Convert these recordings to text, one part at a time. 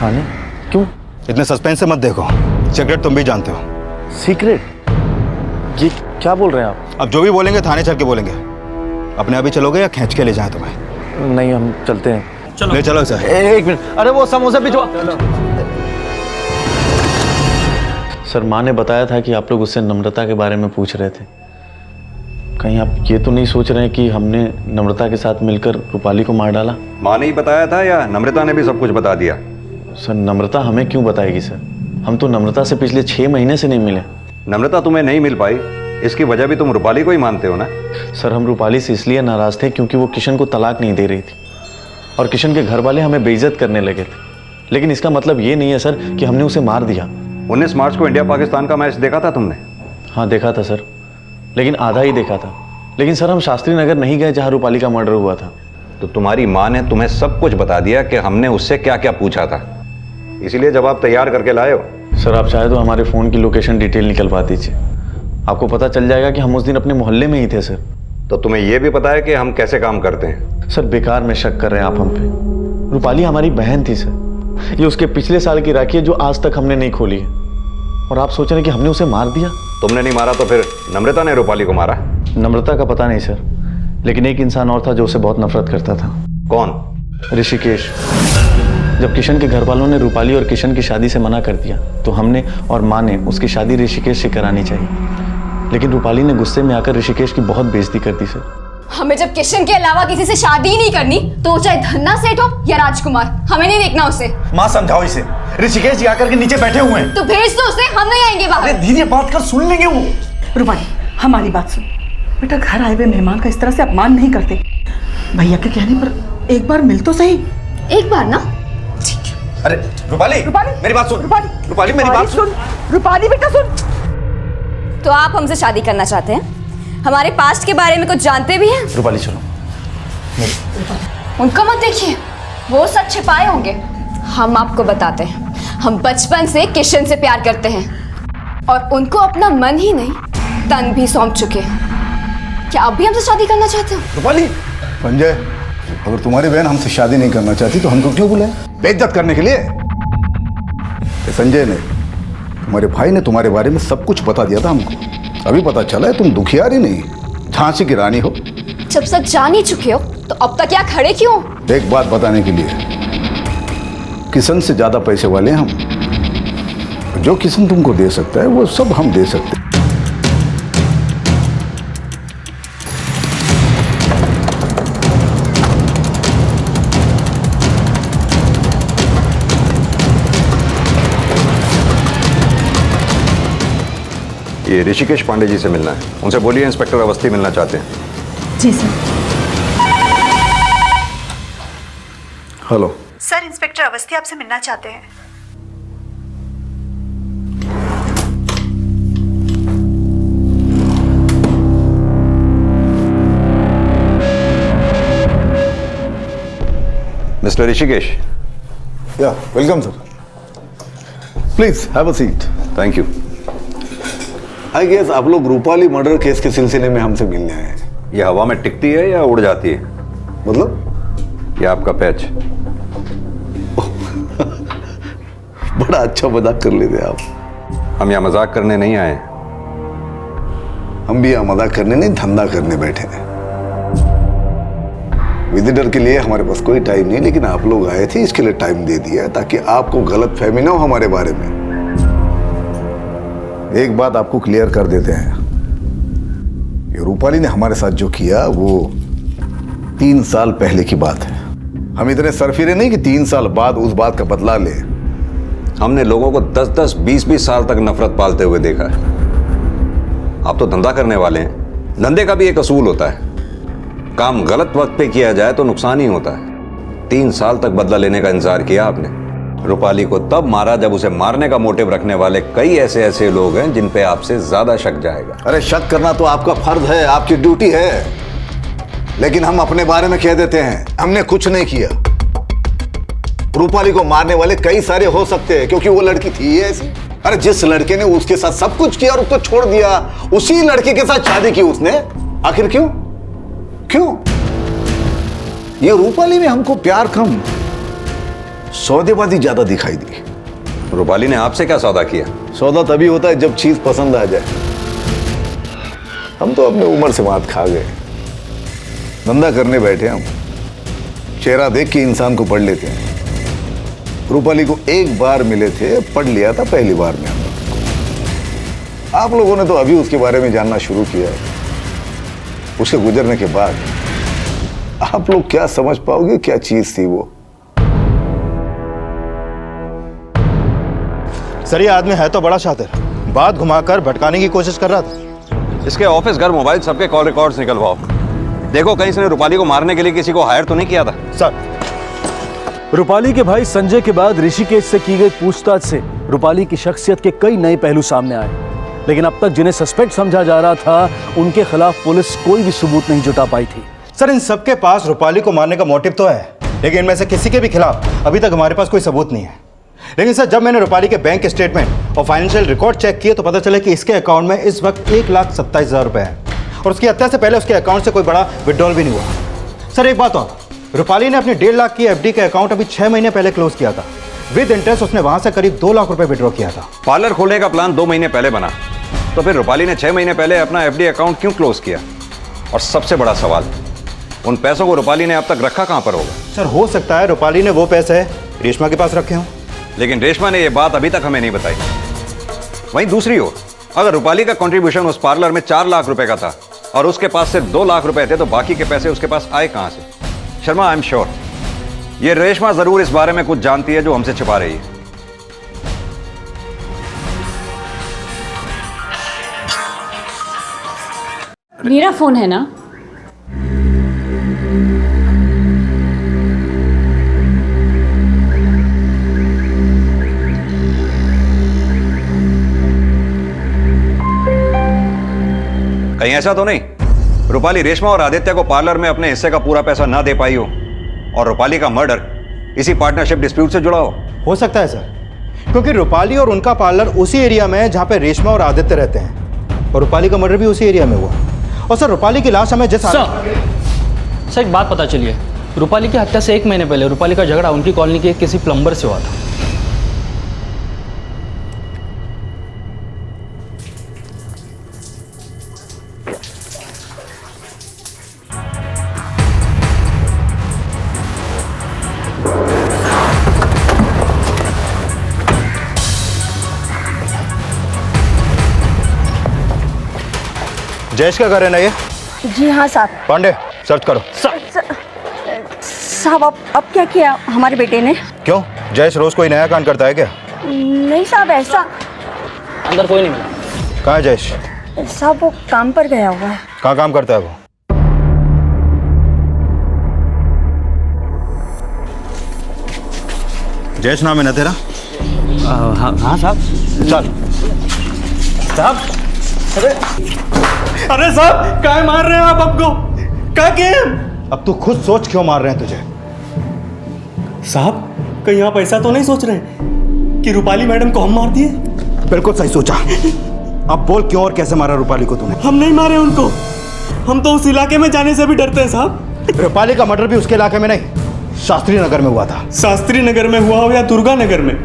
थाने? क्यों? इतने सस्पेंस से मत देखो, सीक्रेट तुम भी जानते हो। सीक्रेट? ये क्या बोल रहे हैं आप? अब जो भी बोलेंगे थाने चल के बोलेंगे। अपने अभी चलोगे या खींच के ले जाए तुम्हें? नहीं, हम चलते हैं। चलो ले चलो सर। एक मिनट, अरे वो समोसा भिजवा। सर, माँ ने बताया था कि आप लोग उससे नम्रता के बारे में पूछ रहे थे। कहीं आप ये तो नहीं सोच रहे हैं कि हमने नम्रता के साथ मिलकर रूपाली को मार डाला? माँ ने ही बताया था या नम्रता ने भी सब कुछ बता दिया? सर, नम्रता हमें क्यों बताएगी सर? हम तो नम्रता से पिछले 6 महीने से नहीं मिले। नम्रता तुम्हें नहीं मिल पाई, इसकी वजह भी तुम रूपाली को ही मानते हो ना? सर, हम रूपाली से इसलिए नाराज थे क्योंकि वो किशन को तलाक नहीं दे रही थी और किशन के घर वाले हमें बेइज्जत करने लगे थे। लेकिन इसका मतलब ये नहीं है सर कि हमने उसे मार दिया। 19 मार्च को इंडिया पाकिस्तान का मैच देखा था तुमने? हाँ देखा था सर, लेकिन आधा ही देखा था। लेकिन सर, हम शास्त्री नगर नहीं गए जहाँ रूपाली का मर्डर हुआ था। तो तुम्हारी माँ ने तुम्हें सब कुछ बता दिया कि हमने उससे क्या क्या पूछा था, इसीलिए जवाब तैयार करके लाए हो? सर, आप चाहे तो हमारे फ़ोन की लोकेशन डिटेल निकलवा दीजिए, आपको पता चल जाएगा कि हम उस दिन अपने मोहल्ले में ही थे सर। तो तुम्हें यह भी पता है कि हम कैसे काम करते हैं? सर, बेकार में शक कर रहे हैं आप हम पे। रूपाली हमारी बहन थी सर, ये उसके पिछले साल की राखी है जो आज तक हमने नहीं खोली है, और आप सोच रहे हैं कि हमने उसे मार दिया? तुमने नहीं मारा तो फिर नम्रता ने रूपाली को मारा? नम्रता का पता नहीं सर, लेकिन एक इंसान और था जो उसे बहुत नफरत करता था। कौन? ऋषिकेश। जब किशन के घर वालों ने रूपाली और किशन की शादी से मना कर दिया तो हमने और माँ ने उसकी शादी ऋषिकेश से करानी चाहिए, लेकिन रूपाली ने गुस्से में आकर ऋषिकेश की बहुत बेइज्जती कर दी सर। हमें जब किशन के अलावा किसी से शादी ही नहीं करनी तो वो चाहे धन्ना सेठ हो या राजकुमार, हमें नहीं देखना उसे। माँ समझाओ इसे, ऋषिकेश जी आकर के नीचे बैठे हुए हैं। तो भेज दो उसे, हम नहीं आएंगे बाहर। अरे धीरे बात कर, सुन लेंगे वो। रूपाली, हमारी बात सुन बेटा, घर आए हुए मेहमान का इस तरह से अपमान नहीं करते। भैया के कहने पर एक बार मिल तो सही। एक बार ना? अरे रूपाली, मेरी बात सुन। रूपाली मेरी बात सुन। रूपाली बेटा सुन। तो आप हमसे शादी करना चाहते हैं? हमारे पास्ट के बारे में कुछ जानते भी हैं? रूपाली चलो। उनको मत देखिए, वो सच छिपाए होंगे। हम आपको बताते हैं, हम बचपन से किशन से प्यार करते हैं और उनको अपना मन ही नहीं तन भी सौंप चुके हैं। क्या आप भी हमसे शादी करना चाहते हो? रूपाली, संजय, अगर तुम्हारी बहन हमसे शादी नहीं करना चाहती तो हमको क्यों बुलाया? बेइज्जत करने के लिए? संजय ने, तुम्हारे भाई ने तुम्हारे बारे में सब कुछ बता दिया था हमको। अभी पता चला है तुम दुखियारी नहीं, झांसी की रानी हो। जब सच जान ही चुके हो तो अब तक क्या खड़े क्यों? एक बात बताने के लिए, किशन से ज्यादा पैसे वाले हम। जो किशन तुमको दे सकता है वो सब हम दे सकते हैं। ये ऋषिकेश पांडे जी से मिलना है, उनसे बोलिए इंस्पेक्टर अवस्थी मिलना चाहते हैं। जी sir. Hello sir, inspector Awasthi आपसे मिलना चाहते हैं। मिस्टर ऋषिकेश। या welcome sir, please have a seat. Thank you. I guess आप लोग रूपाली मर्डर केस के सिलसिले में हमसे मिलने आए हैं। ये हवा में टिकती है या उड़ जाती है? मतलब? ये आपका पैच। बड़ा अच्छा मजाक कर लेते आप। हम यहाँ मजाक करने नहीं आए। हम भी यहाँ मजाक करने नहीं, धंधा करने बैठे हैं। विजिटर के लिए हमारे पास कोई टाइम नहीं, लेकिन आप लोग आए थे इसके लिए टाइम दे दिया ताकि आपको गलत फहमी ना हो हमारे बारे में। एक बात आपको क्लियर कर देते हैं, ये रूपाली ने हमारे साथ जो किया वो 3 साल पहले की बात है। हम इतने सरफिरे नहीं कि 3 साल बाद उस बात का बदला ले। हमने लोगों को 10-10, 20-20 साल तक नफरत पालते हुए देखा है। आप तो धंधा करने वाले हैं, धंधे का भी एक असूल होता है, काम गलत वक्त पे किया जाए तो नुकसान ही होता है। 3 साल तक बदला लेने का इंतजार किया आपने। रूपाली को तब मारा जब उसे मारने का मोटिव रखने वाले कई ऐसे लोग हैं जिन पे आपसे ज्यादा शक जाएगा। अरे शक करना तो आपका फर्ज है, आपकी ड्यूटी है, लेकिन हम अपने बारे में कह देते हैं हमने कुछ नहीं किया। रूपाली को मारने वाले कई सारे हो सकते हैं क्योंकि वो लड़की थी ऐसी। अरे जिस लड़के ने उसके साथ सब कुछ किया और उसको छोड़ दिया, उसी लड़के के साथ शादी की उसने। आखिर क्यों? क्यों? ये रूपाली में हमको प्यार कम, सौदेबाजी ज्यादा दिखाई दी। रूपाली ने आपसे क्या सौदा किया? सौदा तभी होता है जब चीज पसंद आ जाए। हम तो अपने उम्र से मात खा गए, धंधा करने बैठे हम, चेहरा देख के इंसान को पढ़ लेते हैं। रूपाली को एक बार मिले थे, पढ़ लिया था पहली बार में। आप लोगों ने तो अभी उसके बारे में जानना शुरू किया है। उसके गुजरने के बाद आप लोग क्या समझ पाओगे क्या चीज थी वो। सर ये आदमी है तो बड़ा शातिर, बात घुमाकर भटकाने की कोशिश कर रहा था। इसके ऑफिस, घर, मोबाइल सबके कॉल रिकॉर्ड्स निकलवाओ। देखो कहीं इसने रूपाली को मारने के लिए किसी को हायर तो नहीं किया था। सर रूपाली के भाई संजय के बाद ऋषिकेश से की गई पूछताछ से रूपाली की शख्सियत के कई नए पहलू सामने आए, लेकिन अब तक जिन्हें सस्पेक्ट समझा जा रहा था उनके खिलाफ पुलिस कोई भी सबूत नहीं जुटा पाई थी। सर इन सबके पास रूपाली को मारने का मोटिव तो है, लेकिन इनमें से किसी के भी खिलाफ अभी तक हमारे पास कोई सबूत नहीं है। लेकिन सर जब मैंने रूपाली के बैंक स्टेटमेंट और फाइनेंशियल रिकॉर्ड चेक किए तो पता चला कि इसके अकाउंट में इस वक्त 1,27,000 रुपए हैं और उसकी हत्या से पहले उसके अकाउंट से कोई बड़ा विड्रॉल भी नहीं हुआ। सर एक बात और, रूपाली ने अपनी 1.5 लाख की एफडी के अकाउंट अभी 6 महीने पहले क्लोज किया था। विद इंटरेस्ट उसने वहां से करीब 2 लाख रुपए विड्रॉ किया था। पार्लर खोलने का प्लान 2 महीने पहले बना, तो फिर रूपाली ने 6 महीने पहले अपना एफडी अकाउंट क्यों क्लोज किया? और सबसे बड़ा सवाल, उन पैसों को रूपाली ने अब तक रखा कहां पर होगा? सर हो सकता है रूपाली ने वो पैसे रेशमा के पास रखे हों, लेकिन रेशमा ने यह बात अभी तक हमें नहीं बताई। वहीं दूसरी ओर, अगर रूपाली का कंट्रीब्यूशन उस पार्लर में 4 लाख रुपए का था और उसके पास सिर्फ 2 लाख रुपए थे, तो बाकी के पैसे उसके पास आए कहां से? शर्मा, आई एम श्योर ये रेशमा जरूर इस बारे में कुछ जानती है जो हमसे छिपा रही है। मेरा फोन है ना? कहीं ऐसा तो नहीं रूपाली रेशमा और आदित्य को पार्लर में अपने हिस्से का पूरा पैसा ना दे पाई हो और रूपाली का मर्डर इसी पार्टनरशिप डिस्प्यूट से जुड़ा हो सकता है सर, क्योंकि रूपाली और उनका पार्लर उसी एरिया में है जहां पे रेशमा और आदित्य रहते हैं और रूपाली का मर्डर भी उसी एरिया में हुआ। और सर रूपाली की लाश हमें जिस सर एक बात पता चली है, रूपाली की हत्या से 1 महीने पहले रूपाली का झगड़ा उनकी कॉलोनी के किसी प्लम्बर से हुआ था। जयेश का घर है ना ये? जी हाँ साहब। पांडे सर्च करो। साहब अब क्या किया हमारे बेटे ने? क्यों, जयेश रोज कोई नया कांड करता है क्या? नहीं साहब, ऐसा अंदर कोई नहीं मिला। कहाँ है जयेश? साहब वो काम पर गया हुआ है। कहाँ काम करता है वो? जयेश नाम है ना तेरा? हाँ साहब। चल साहब। अरे साहब क्या मार रहे हैं आप हमको? क्या किए? अब तू खुद सोच क्यों मार रहे हैं तुझे? साहब कहीं आप ऐसा तो नहीं सोच रहे कि रूपाली मैडम को हम मार दिए? बिल्कुल सही सोचा। अब बोल क्यों और कैसे मारा रूपाली को तूने? हम नहीं मारे उनको, हम तो उस इलाके में जाने से भी डरते हैं साहब। रूपाली का मर्डर भी उसके इलाके में नहीं, शास्त्री नगर में हुआ था। शास्त्री नगर में हुआ हो या दुर्गा नगर में,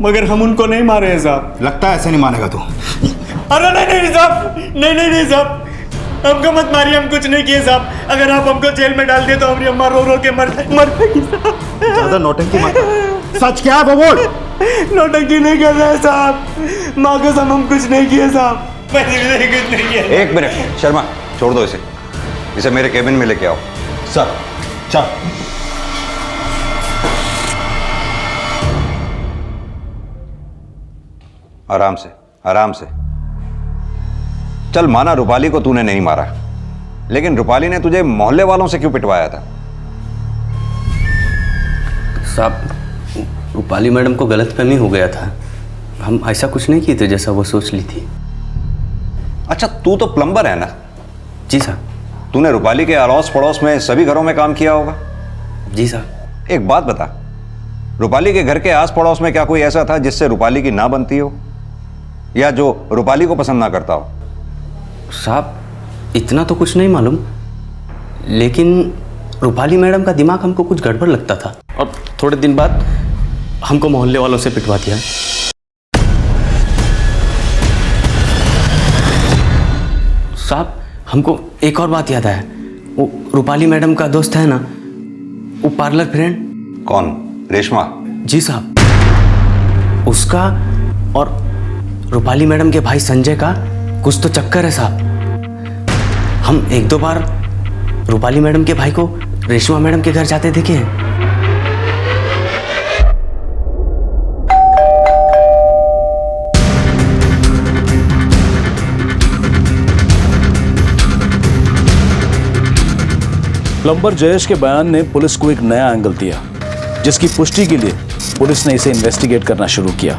मगर हम उनको नहीं मारे हैं साहब। लगता है ऐसे नहीं मानेगा तू। अरे नहीं साहब, नहीं साहब, हमको मत मारिए, हम कुछ नहीं किए साहब। अगर आप हमको जेल में डाल दिए तो हमारी अम्मा रो रो के मर जाएगी साहब। ज्यादा नौटंकी मत कर। सच क्या है वो बोल। नौटंकी नहीं कर रहे हैं साहब, माँ कसम हम कुछ नहीं किए साहब, मैंने कुछ नहीं किया। 1 मिनट शर्मा, छोड़ दो इसे मेरे केबिन में लेके आओ। सर चल। आराम से चल। माना रूपाली को तूने नहीं मारा, लेकिन रूपाली ने तुझे मोहल्ले वालों से क्यों पिटवाया था? साहब रूपाली मैडम को गलतफहमी हो गया था, हम ऐसा कुछ नहीं किए थे जैसा वो सोच ली थी। अच्छा तू तो प्लम्बर है ना? जी साहब। तूने रूपाली के अड़ोस पड़ोस में सभी घरों में काम किया होगा? जी साहब। एक बात बता, रूपाली के घर के आस पड़ोस में क्या कोई ऐसा था जिससे रूपाली की ना बनती हो या जो रूपाली को पसंद ना करता हो? साहब इतना तो कुछ नहीं मालूम, लेकिन रूपाली मैडम का दिमाग हमको कुछ गड़बड़ लगता था। और थोड़े दिन बाद हमको मोहल्ले वालों से पिटवा दिया। साहब, हमको एक और बात याद आया। वो रूपाली मैडम का दोस्त है ना, वो पार्लर फ्रेंड। कौन? रेशमा? जी साहब, उसका और रूपाली मैडम के भाई संजय का कुछ तो चक्कर है साहब। हम एक दो बार रूपाली मैडम के भाई को रेशमा मैडम के घर जाते देखे हैं। प्लम्बर जयेश के बयान ने पुलिस को एक नया एंगल दिया, जिसकी पुष्टि के लिए पुलिस ने इसे इन्वेस्टिगेट करना शुरू किया।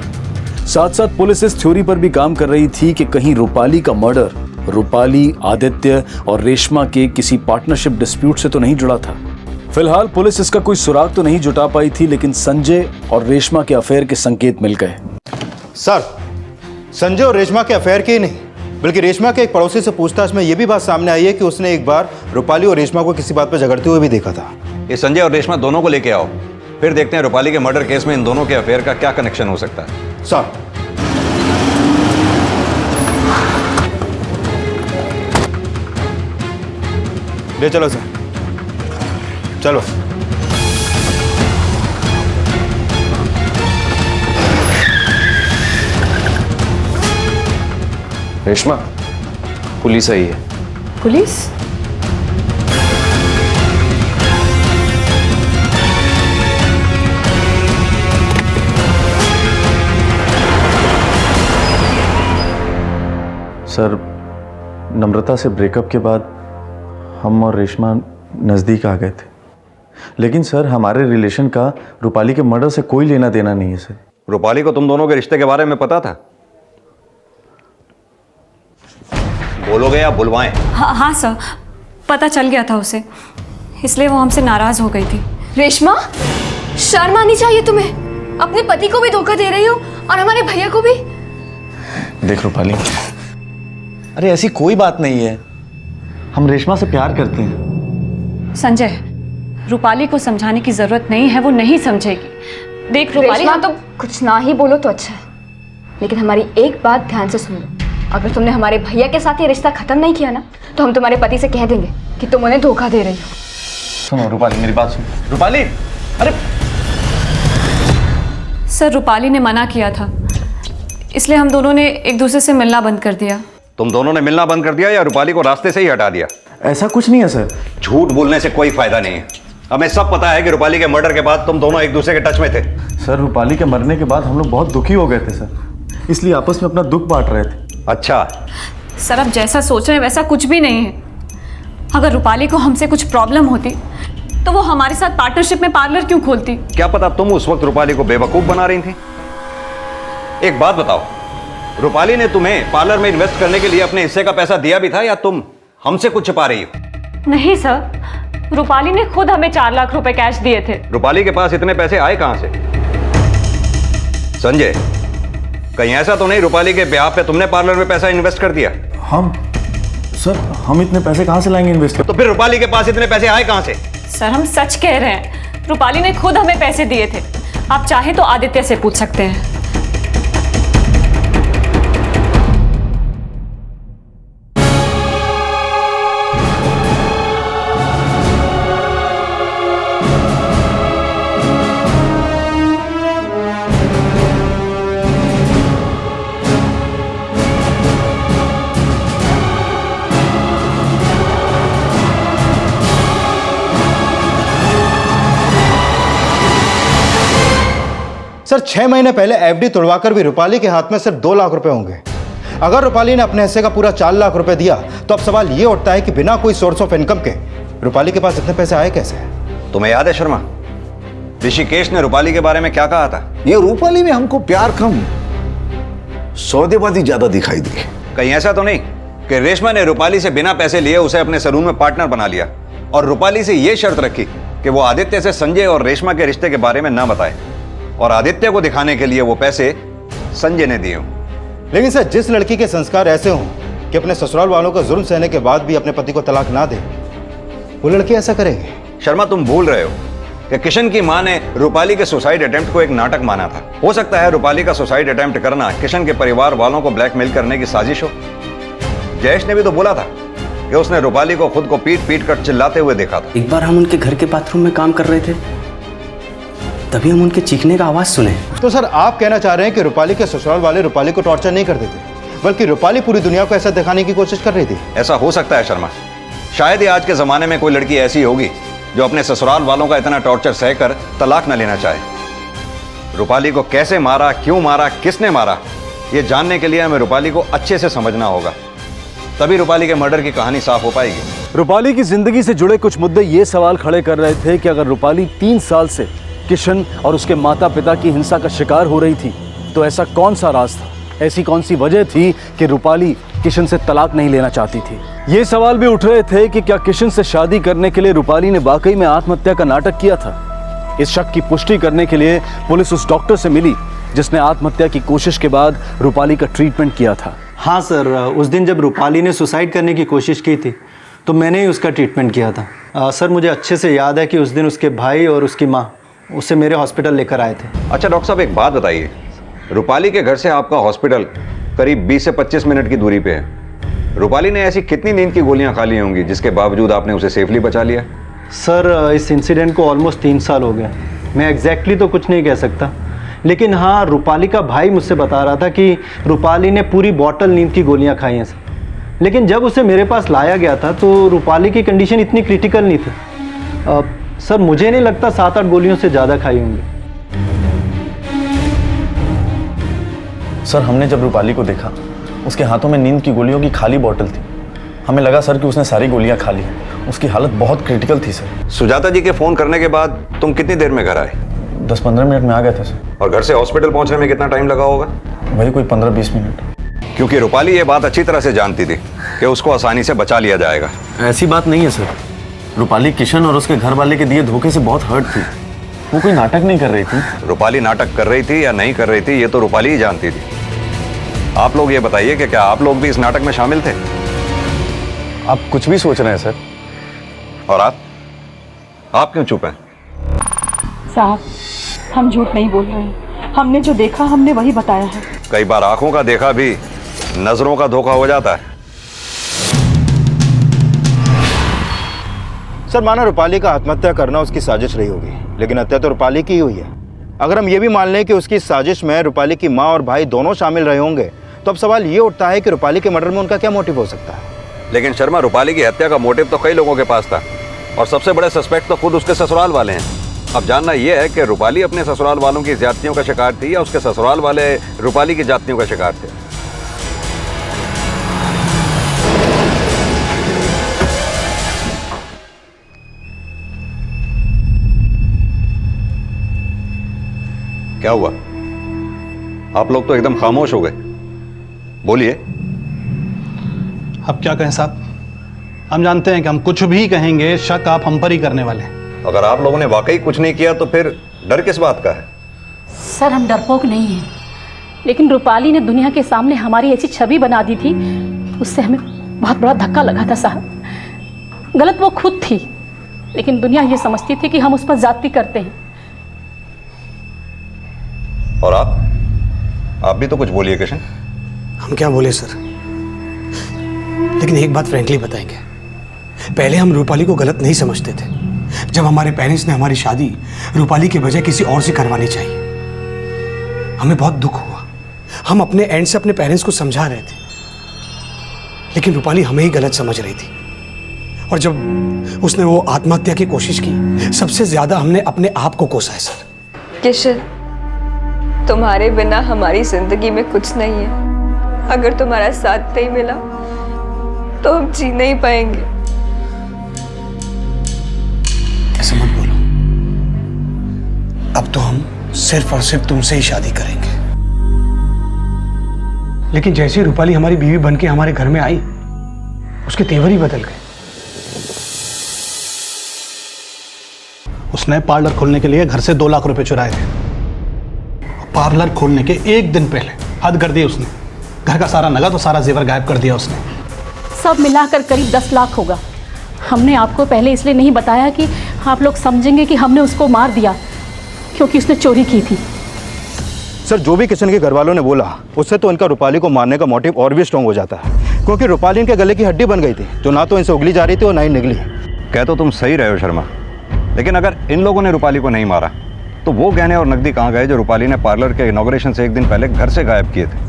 साथ साथ पुलिस इस थ्योरी पर भी काम कर रही थी कि कहीं रूपाली का मर्डर रूपाली, आदित्य और रेशमा के किसी पार्टनरशिप डिस्प्यूट से तो नहीं जुड़ा था। फिलहाल पुलिस इसका कोई सुराग तो नहीं जुटा पाई थी, लेकिन संजय और रेशमा के अफेयर के संकेत मिल गए। सर, संजय और रेशमा के अफेयर के ही नहीं, बल्कि रेशमा के एक पड़ोसी से पूछताछ में यह भी बात सामने आई है कि उसने एक बार रूपाली और रेशमा को किसी बात पर झगड़ते हुए भी देखा था। ये संजय और रेशमा दोनों को लेके आओ, फिर देखते हैं रूपाली के मर्डर केस में इन दोनों के अफेयर का क्या कनेक्शन हो सकता है। सर, ले चलो सर, चलो। रेशमा, पुलिस आई है। पुलिस? सर, नम्रता से ब्रेकअप के बाद हम और रेशमा नज़दीक आ गए थे, लेकिन सर हमारे रिलेशन का रूपाली के मर्डर से कोई लेना देना नहीं है सर। रूपाली को तुम दोनों के रिश्ते के बारे में पता था? बोलोगे या बुलवाएं? हाँ सर, पता चल गया था उसे, इसलिए वो हमसे नाराज हो गई थी। रेशमा, शर्म आनी चाहिए तुम्हें। अपने पति को भी धोखा दे रही हो और हमारे भैया को भी। देख रूपाली, अरे ऐसी कोई बात नहीं है, हम रेशमा से प्यार करते हैं। संजय, रूपाली को समझाने की जरूरत नहीं है, वो नहीं समझेगी। देख रूपाली, रेशमा, तो कुछ ना ही बोलो तो अच्छा है, लेकिन हमारी एक बात ध्यान से सुन लो। अगर तुमने हमारे भैया के साथ ये रिश्ता खत्म नहीं किया ना, तो हम तुम्हारे पति से कह देंगे कि तुम उन्हें धोखा दे रही हो। सुनो रूपाली, मेरी बात सुनो। रूपाली, अरे सर, रूपाली ने मना किया था, इसलिए हम दोनों ने एक दूसरे से मिलना बंद कर दिया। तुम दोनों ने मिलना बंद कर दिया या रूपाली को रास्ते से ही हटा दिया? ऐसा कुछ नहीं है सर। झूठ बोलने से कोई फायदा नहीं है। हमें सब पता है कि रूपाली के मर्डर के बाद तुम दोनों एक दूसरे के टच में थे। सर, रूपाली के मरने के बाद हम लोग बहुत दुखी हो गए थे सर, इसलिए आपस में अपना दुख बांट रहे थे। अच्छा सर, अब जैसा सोच रहे हैं वैसा कुछ भी नहीं है। अगर रूपाली को हमसे कुछ प्रॉब्लम होती तो वो हमारे साथ पार्टनरशिप में पार्लर क्यों खोलती? क्या पता तुम उस वक्त रूपाली को बेवकूफ बना रही थी। एक बात बताओ, रूपाली ने तुम्हें पार्लर में इन्वेस्ट करने के लिए अपने हिस्से का पैसा दिया भी था या तुम हमसे कुछ छिपा रही हो? नहीं सर, रूपाली ने खुद हमें 4 लाख रुपए कैश दिए थे। रूपाली के पास इतने पैसे आए कहां से? संजय, कहीं ऐसा तो नहीं रूपाली के ब्याह पे तुमने पार्लर में पैसा इन्वेस्ट कर दिया? हम इतने पैसे कहां से लाएंगे इन्वेस्ट कर? तो फिर रूपाली के पास इतने पैसे आए कहां से? सर, हम सच कह रहे हैं, रूपाली ने खुद हमें पैसे दिए थे। आप चाहे तो आदित्य से पूछ सकते हैं। सर, 6 महीने पहले एफडी तोड़वाकर भी रूपाली के हाथ में सिर्फ 2 लाख रुपए होंगे। अगर रूपाली ने अपने हिस्से का पूरा 4 लाख रुपए दिया तो अब सवाल ये उठता है कि बिना कोई सोर्स ऑफ इनकम के रूपाली के पास इतने पैसे आए कैसे? तुम्हें याद है शर्मा, ऋषिकेश ने रूपाली के बारे में क्या कहा था? ये रूपाली में हमको प्यार कम, सौदेबाजी ज्यादा दिखाई दी। कहीं ऐसा तो नहीं कि रेशमा ने रूपाली से बिना पैसे लिए उसे अपने सलून में पार्टनर बना लिया और रूपाली से यह शर्त रखी कि वो आदित्य से संजय और रेशमा के रिश्ते के बारे में ना बताए, और आदित्य को दिखाने के लिए वो पैसे संजय ने दिए हों? लेकिन सर, जिस लड़की के संस्कार ऐसे हों कि अपने ससुराल वालों का जुर्म सहने के बाद भी अपने पति को तलाक ना दे, वो लड़की ऐसा करेगी? शर्मा, तुम भूल रहे हो कि किशन की मां ने रूपाली के सुसाइड अटेम्प्ट को एक नाटक माना था। हो सकता है रूपाली का सुसाइड अटेम्प्ट करना किशन के परिवार वालों को ब्लैकमेल करने की साजिश हो। जयेश ने भी तो बोला था कि उसने रूपाली को खुद को पीट पीट कर चिल्लाते हुए देखा था। एक बार हम उनके घर के बाथरूम में काम कर रहे थे, तभी हम उनके चीखने का आवाज सुने। तो सर आप कहना चाह रहे हैं कि रूपाली के ससुराल वाले रूपाली को टॉर्चर नहीं करते थे, बल्कि रूपाली पूरी दुनिया को ऐसा दिखाने की कोशिश कर रही थी? ऐसा हो सकता है शर्मा। शायद ही आज के जमाने में कोई लड़की ऐसी होगी जो अपने ससुराल वालों का इतना टॉर्चर सहकर तलाक न लेना चाहे। रूपाली को कैसे मारा, क्यों मारा, किसने मारा, यह जानने के लिए हमें रूपाली को अच्छे से समझना होगा, तभी रूपाली के मर्डर की कहानी साफ हो पाएगी। रूपाली की जिंदगी से जुड़े कुछ मुद्दे ये सवाल खड़े कर रहे थे कि अगर रूपाली 3 साल से किशन और उसके माता पिता की हिंसा का शिकार हो रही थी तो ऐसा कौन सा राज था, ऐसी कौन सी वजह थी कि रूपाली किशन से तलाक नहीं लेना चाहती थी। ये सवाल भी उठ रहे थे कि क्या किशन से शादी करने के लिए रूपाली ने वाकई में आत्महत्या का नाटक किया था। इस शक की पुष्टि करने के लिए पुलिस उस डॉक्टर से मिली जिसने आत्महत्या की कोशिश के बाद रूपाली का ट्रीटमेंट किया था। हाँ सर, उस दिन जब रूपाली ने सुसाइड करने की कोशिश की थी तो मैंने ही उसका ट्रीटमेंट किया था। सर मुझे अच्छे से याद है कि उस दिन उसके भाई और उसकी माँ उसे मेरे हॉस्पिटल लेकर आए थे। अच्छा डॉक्टर साहब, एक बात बताइए, रूपाली के घर से आपका हॉस्पिटल करीब 20 से 25 मिनट की दूरी पे है। रूपाली ने ऐसी कितनी नींद की गोलियां खा ली होंगी जिसके बावजूद आपने उसे सेफली बचा लिया? सर इस इंसिडेंट को ऑलमोस्ट 3 साल हो गया। मैं एग्जैक्टली तो कुछ नहीं कह सकता, लेकिन हाँ रूपाली का भाई मुझसे बता रहा था कि रूपाली ने पूरी बॉटल नींद की गोलियां खाई हैं सर। लेकिन जब उसे मेरे पास लाया गया था तो रूपाली की कंडीशन इतनी क्रिटिकल नहीं थी। सर मुझे नहीं लगता 7-8 गोलियों से ज़्यादा खाई होंगी। सर हमने जब रूपाली को देखा उसके हाथों में नींद की गोलियों की खाली बोतल थी। हमें लगा सर कि उसने सारी गोलियां खा ली हैं। उसकी हालत बहुत क्रिटिकल थी सर। सुजाता जी के फोन करने के बाद तुम कितनी देर में घर आए? 10-15 मिनट में आ गया था सर। और घर से हॉस्पिटल पहुंचने में कितना टाइम लगा होगा? वही कोई 15-20 मिनट। क्योंकि रूपाली ये बात अच्छी तरह से जानती थी कि उसको आसानी से बचा लिया जाएगा। ऐसी बात नहीं है सर। रूपाली किशन और उसके घर वाले के दिए धोखे से बहुत हर्ट थी। वो कोई नाटक नहीं कर रही थी। रूपाली नाटक कर रही थी या नहीं कर रही थी ये तो रूपाली ही जानती थी। आप लोग ये बताइए कि क्या आप लोग भी इस नाटक में शामिल थे? आप कुछ भी सोच रहे हैं सर। और आप क्यों चुप हैं? साहब हम झूठ नहीं बोल रहे हैं, हमने जो देखा हमने वही बताया है। कई बार आंखों का देखा भी नजरों का धोखा हो जाता है। सर माना रूपाली का आत्महत्या करना उसकी साजिश रही होगी, लेकिन हत्या तो रूपाली की ही हुई है। अगर हम ये भी मान लें कि उसकी साजिश में रूपाली की माँ और भाई दोनों शामिल रहे होंगे तो अब सवाल ये उठता है कि रूपाली के मर्डर में उनका क्या मोटिव हो सकता है। लेकिन शर्मा, रूपाली की हत्या का मोटिव तो कई लोगों के पास था और सबसे बड़े सस्पेक्ट तो खुद उसके ससुराल वाले हैं। अब जानना यह है कि रूपाली अपने ससुराल वालों की ज्यादतियों का शिकार थी या उसके ससुराल वाले रूपाली की ज्यादतियों का शिकार थे। क्या हुआ? आप लोग तो एकदम खामोश हो गए। बोलिए। अब क्या कहें साहब, हम जानते हैं कि हम कुछ भी कहेंगे शक आप हम पर ही करने वाले हैं। अगर आप लोगों ने वाकई कुछ नहीं किया तो फिर डर किस बात का है? सर हम डरपोक नहीं हैं, लेकिन रूपाली ने दुनिया के सामने हमारी ऐसी छवि बना दी थी, उससे हमें बहुत बड़ा धक्का लगा था साहब। गलत वो खुद थी, लेकिन दुनिया ये समझती थी कि हम उस पर ज्यादती करते हैं। और आप भी तो कुछ बोलिए किशन। हम क्या बोले सर, लेकिन एक बात फ्रैंकली बताएंगे, पहले हम रूपाली को गलत नहीं समझते थे। जब हमारे पेरेंट्स ने हमारी शादी रूपाली के बजाय किसी और से करवानी चाहिए, हमें बहुत दुख हुआ। हम अपने एंड से अपने पेरेंट्स को समझा रहे थे, लेकिन रूपाली हमें ही गलत समझ रही थी। और जब उसने वो आत्महत्या की कोशिश की, सबसे ज्यादा हमने अपने आप को कोसा है सर। किशन, तुम्हारे बिना हमारी जिंदगी में कुछ नहीं है। अगर तुम्हारा साथ नहीं मिला तो हम जी नहीं पाएंगे। ऐसे मत बोलो, अब तो हम सिर्फ और सिर्फ तुमसे ही शादी करेंगे। लेकिन जैसे रूपाली हमारी बीवी बनके हमारे घर में आई, उसके तेवर ही बदल गए। उसने पार्लर खोलने के लिए घर से 2 लाख रुपए चुराए थे। पार्लर खोलने के 1 दिन पहले हद कर दी उसने। घर का सारा नगद और सारा जेवर गायब कर दिया उसने। सब मिलाकर करीब 10 लाख होगा। हमने आपको पहले इसलिए नहीं बताया कि आप लोग समझेंगे कि हमने उसको मार दिया क्योंकि उसने चोरी की थी। सर, जो भी किशन के घर वालों ने बोला उससे तो इनका रूपाली को मारने का मोटिव और भी स्ट्रांग हो जाता है, क्योंकि रूपाली इनके गले की हड्डी बन गई थी जो ना तो इनसे उगली जा रही थी और ना ही निगली। कह तो तुम सही रहे हो शर्मा, लेकिन अगर इन लोगों ने रूपाली को नहीं मारा तो वो गहने और नकदी कहाँ गए जो रूपाली ने पार्लर के इनॉग्रेशन से एक दिन पहले घर से गायब किए थे?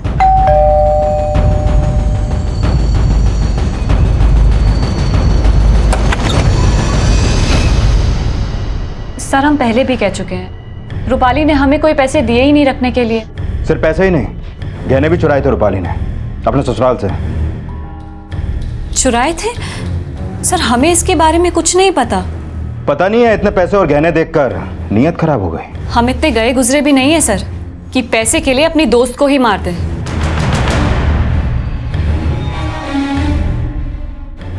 सर, हम पहले भी कह चुके हैं, रूपाली ने हमें कोई पैसे दिए ही नहीं रखने के लिए। सिर्फ पैसे ही नहीं, गहने भी चुराए थे रूपाली ने अपने ससुराल से। चुराए थे? सर, हमें इसके बारे में कुछ नहीं पता। पता नहीं है, इतने पैसे और गहने देखकर नीयत खराब हो गई। हम इतने गए गुजरे भी नहीं है सर कि पैसे के लिए अपनी दोस्त को ही मार दें।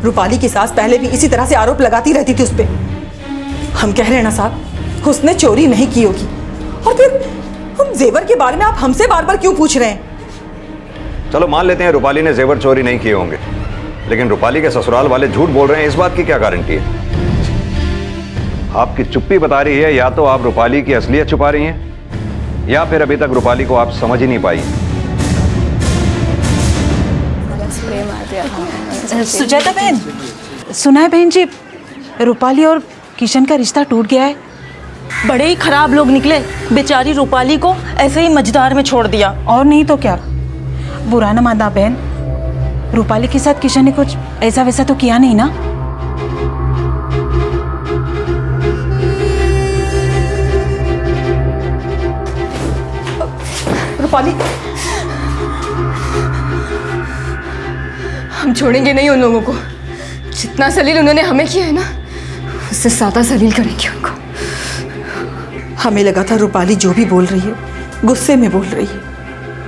रूपाली की सास पहले भी इसी तरह से आरोप लगाती रहती थी उस पे। हम कह रहे हैं ना साहब, उसने चोरी नहीं की होगी। और फिर हम जेवर के बारे में आप हमसे बार बार क्यों पूछ रहे हैं? चलो मान लेते हैं रूपाली ने जेवर चोरी नहीं किए होंगे, लेकिन रूपाली के ससुराल वाले झूठ बोल रहे हैं, इस बात की क्या गारंटी है? आपकी चुप्पी बता रही है या तो आप रूपाली की असलियत छुपा रही हैं या फिर अभी तक रूपाली को आप समझ ही नहीं पाई। सुजाता बहन, सुना है बहन जी, रूपाली और किशन का रिश्ता टूट गया है। बड़े ही खराब लोग निकले, बेचारी रूपाली को ऐसे ही मझधार में छोड़ दिया। और नहीं तो क्या। बुरा ना मानना बहन, रूपाली के साथ किशन ने कुछ ऐसा वैसा तो किया नहीं ना? रूपाली, हम छोड़ेंगे नहीं उन लोगों को। जितना जलील उन्होंने हमें किया है ना, उससे ज्यादा जलील करेंगे उनको। हमें लगा था रूपाली जो भी बोल रही है गुस्से में बोल रही है।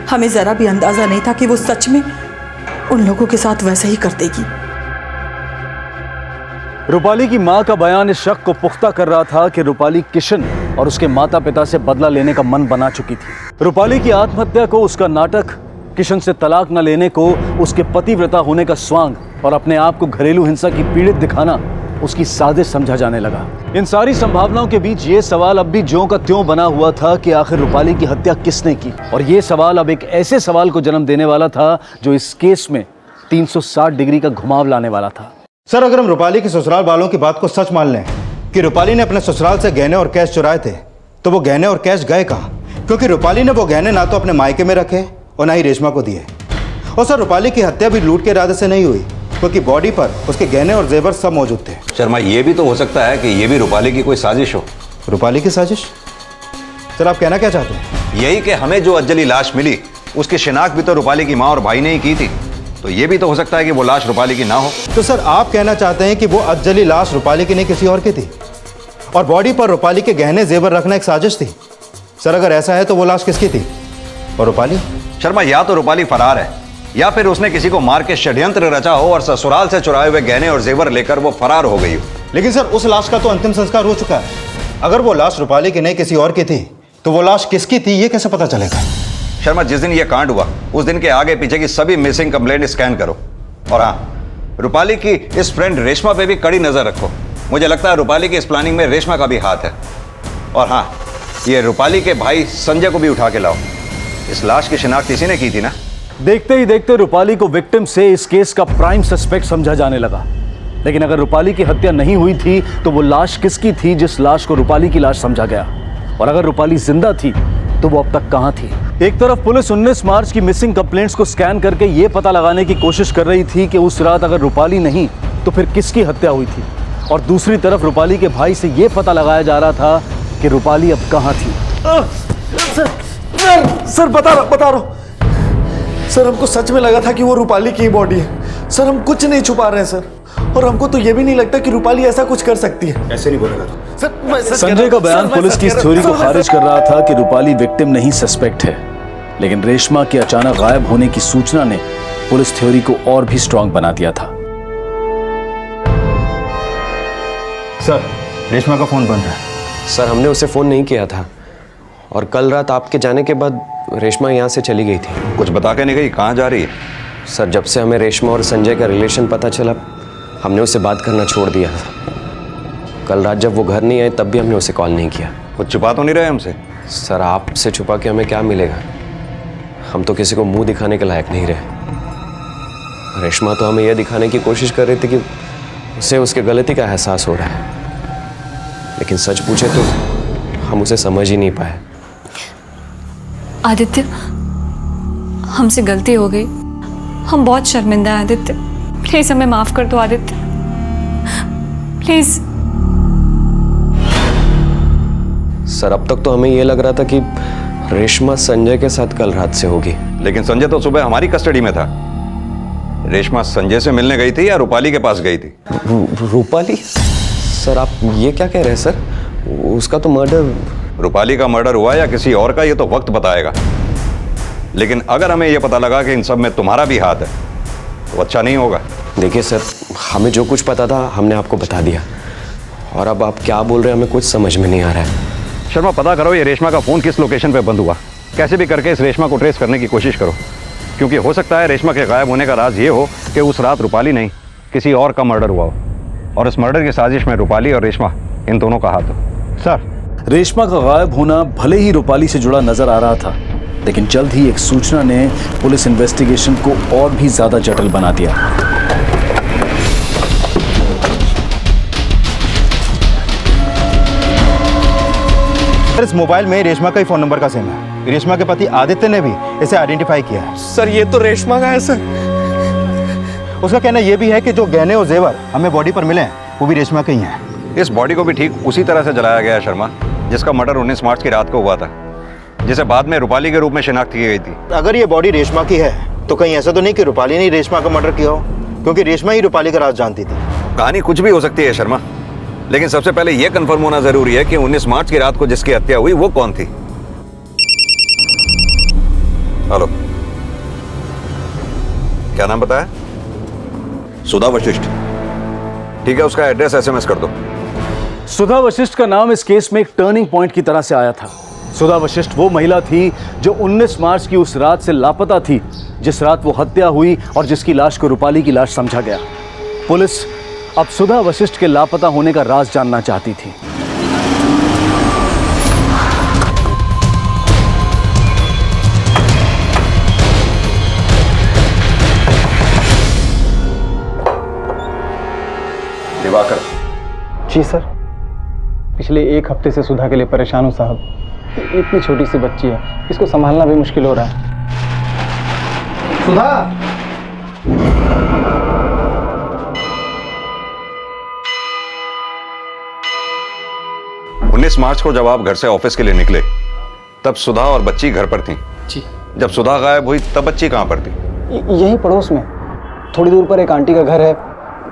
हमें जरा भी अंदाजा नहीं था कि वो सच में उन लोगों के साथ वैसे ही कर देगी। रूपाली की मां का बयान इस शक को पुख्ता कर रहा था कि रूपाली किशन और उसके माता पिता से बदला लेने का मन बना चुकी थी। रूपाली की आत्महत्या को उसका नाटक, किशन से तलाक न लेने को उसके पतिव्रता होने का स्वांग और अपने आप को घरेलू हिंसा की पीड़ित दिखाना उसकी साजिश समझा जाने लगा। इन सारी संभावनाओं के बीच ये सवाल अब भी ज्यों का त्यों बना हुआ था कि आखिर रूपाली की हत्या किसने की। और ये सवाल अब एक ऐसे सवाल को जन्म देने वाला था जो इस केस में 360 डिग्री का घुमाव लाने वाला था। सर, अगर हम रूपाली के ससुराल वालों की बात को सच मान लें कि रूपाली ने अपने ससुराल से गहने और कैश चुराए थे, तो वो गहने और कैश गए कहाँ? क्योंकि रूपाली ने वो गहने ना तो अपने मायके में रखे और ना ही रेशमा को दिए। और सर, रूपाली की हत्या भी लूट के इरादे से नहीं हुई, क्योंकि बॉडी पर उसके गहने और जेवर सब मौजूद थे। शर्मा, ये भी तो हो सकता है कि ये भी रूपाली की कोई साजिश हो। रूपाली की साजिश? सर, आप कहना क्या चाहते हैं? यही कि हमें जो अज्जली लाश मिली उसकी शिनाख्त भी तो रूपाली की माँ और भाई ने ही की थी, तो ये भी तो हो सकता है कि वो लाश रूपाली की ना हो। तो सर, आप कहना चाहते हैं कि वो अज्जली लाश रूपाली की नहीं किसी और की थी और बॉडी पर रूपाली के गहने जेवर रखना एक साजिश थी? सर, अगर ऐसा है तो वो लाश किसकी थी और रूपाली? शर्मा, या तो रूपाली फरार है या फिर उसने किसी को मार के षड्यंत्र रचा हो और ससुराल से चुराए हुए गहने और जेवर लेकर वो फरार हो गई हो। लेकिन सर, उस लाश का तो अंतिम संस्कार हो चुका है। अगर वो लाश रूपाली की नहीं किसी और की थी तो वो लाश किसकी थी ये कैसे पता चलेगा? शर्मा, जिस दिन ये कांड हुआ उस दिन के आगे पीछे की सभी मिसिंग कंप्लेंट स्कैन करो। और हाँ, रूपाली की इस फ्रेंड रेशमा पे भी कड़ी नजर रखो। मुझे लगता है रूपाली की इस प्लानिंग में रेशमा का भी हाथ है। और हाँ, ये रूपाली के भाई संजय को भी उठा के लाओ। इस लाश की शिनाख्त इसी ने की थी ना? देखते ही देखते रूपाली को विक्टिम से इस केस का प्राइम सस्पेक्ट समझा जाने लगा। लेकिन अगर रूपाली की हत्या नहीं हुई थी तो वो लाश किसकी थी जिस लाश को रूपाली की लाश समझा गया? और अगर रूपाली जिंदा थी तो वो अब तक कहां थी? एक तरफ पुलिस 19 मार्च की मिसिंग कंप्लेंट्स को स्कैन करके ये पता लगाने की कोशिश कर रही थी कि उस रात अगर रूपाली नहीं तो फिर किसकी हत्या हुई थी, और दूसरी तरफ रूपाली के भाई से ये पता लगाया जा रहा था कि रूपाली अब कहां थी। सर बता रहा हूँ सर, हमको सच में लगा था कि वो रूपाली की बॉडी है। सर, हम कुछ नहीं छुपा रहे हैं सर, और हमको तो ये भी नहीं लगता कि रूपाली ऐसा कुछ कर सकती है। ऐसे नहीं बोलेगा सर, मैं सच संजय का बयान पुलिस की इस थ्योरी को खारिज कर रहा था कि रूपाली विक्टिम नहीं सस्पेक्ट है। लेकिन रेशमा के अचानक गायब होने की सूचना ने पुलिस थ्योरी को और भी स्ट्रांग बना दिया था। सर, रेशमा का फोन बंद है। सर, हमने उसे फ़ोन नहीं किया था और कल रात आपके जाने के बाद रेशमा यहाँ से चली गई थी। कुछ बता के नहीं गई? कहाँ जा रही है? सर, जब से हमें रेशमा और संजय का रिलेशन पता चला हमने उससे बात करना छोड़ दिया था। कल रात जब वो घर नहीं आए तब भी हमने उसे कॉल नहीं किया। वो छुपा तो नहीं रहे हमसे? सर आपसे छुपा के हमें क्या मिलेगा? हम तो किसी को मुंह दिखाने के लायक नहीं रहे। रेशमा तो हमें यह दिखाने की कोशिश कर रही थी कि उसे उसके गलती का एहसास हो रहा है, लेकिन सच पूछे तो हम उसे समझ ही नहीं पाए। आदित्य, हमसे गलती हो गई, हम बहुत शर्मिंदा हैं आदित्य। प्लीज हमें माफ कर दो आदित्य, प्लीज। सर अब तक तो हमें यह लग रहा था कि रेशमा संजय के साथ कल रात से होगी, लेकिन संजय तो सुबह हमारी कस्टडी में था। रेशमा संजय से मिलने गई थी या रूपाली के पास गई थी? रूपाली? सर आप ये क्या कह रहे हैं सर? उसका तो मर्डर। रूपाली का मर्डर हुआ या किसी और का, ये तो वक्त बताएगा। लेकिन अगर हमें यह पता लगा कि इन सब में तुम्हारा भी हाथ है तो अच्छा नहीं होगा। देखिए सर, हमें जो कुछ पता था हमने आपको बता दिया, और अब आप क्या बोल रहे हैं हमें कुछ समझ में नहीं आ रहा है। शर्मा, पता करो ये रेशमा का फ़ोन किस लोकेशन पे बंद हुआ। कैसे भी करके इस रेशमा को ट्रेस करने की कोशिश करो, क्योंकि हो सकता है रेशमा के गायब होने का राज ये हो कि उस रात रूपाली नहीं किसी और का मर्डर हुआ हो, और इस मर्डर की साजिश में रूपाली और रेशमा इन दोनों का हाथ हो। सर, रेशमा का गायब होना भले ही रूपाली से जुड़ा नजर आ रहा था, लेकिन जल्द ही एक सूचना ने पुलिस इन्वेस्टिगेशन को और भी ज्यादा जटिल बना दिया। इस मोबाइल में रेशमा का ही फोन नंबर का सिम है। रेशमा के पति आदित्य ने भी इसे आइडेंटिफाई किया है। सर ये तो रेशमा का है सर। उसका कहना यह भी है कि जो गहने और जेवर हमें बॉडी पर मिले हैं वो भी रेशमा के ही हैं। इस बॉडी को भी ठीक उसी तरह से जलाया गया है शर्मा, जिसका मर्डर 19 मार्च की रात को हुआ था, जिसे बाद में रूपाली के रूप में शिनाख्त की गई थी। अगर ये बॉडी रेशमा की है तो कहीं ऐसा तो नहीं कि रूपाली ने रेशमा का मर्डर किया हो, क्योंकि रेशमा ही रूपाली का राज जानती थी। कहानी कुछ भी हो सकती है शर्मा, लेकिन सबसे पहले यह कंफर्म होना जरूरी है कि 19 मार्च की रात को जिसकी हत्या हुई वो कौन थी। हेलो, क्या नाम बताया? सुधा वशिष्ठ। ठीक है, उसका एड्रेस एसएमएस कर दो। सुधा वशिष्ठ का नाम इस केस में एक टर्निंग पॉइंट की तरह से आया था। सुधा वशिष्ठ वो महिला थी जो 19 मार्च की उस रात से लापता थी, जिस रात वो हत्या हुई और जिसकी लाश को रूपाली की लाश समझा गया। पुलिस अब सुधा वशिष्ठ के लापता होने का राज जानना चाहती थी। दिवाकर। जी सर, पिछले एक हफ्ते से सुधा के लिए परेशान हूँ साहब। इतनी छोटी सी बच्ची है, इसको संभालना भी मुश्किल हो रहा है। सुधा! 19 मार्च को जब आप घर से ऑफिस के लिए निकले तब सुधा और बच्ची घर पर थी। जी। जब सुधा गायब हुई तब बच्ची कहाँ पर थी? यहीं पड़ोस में, थोड़ी दूर पर एक आंटी का घर है।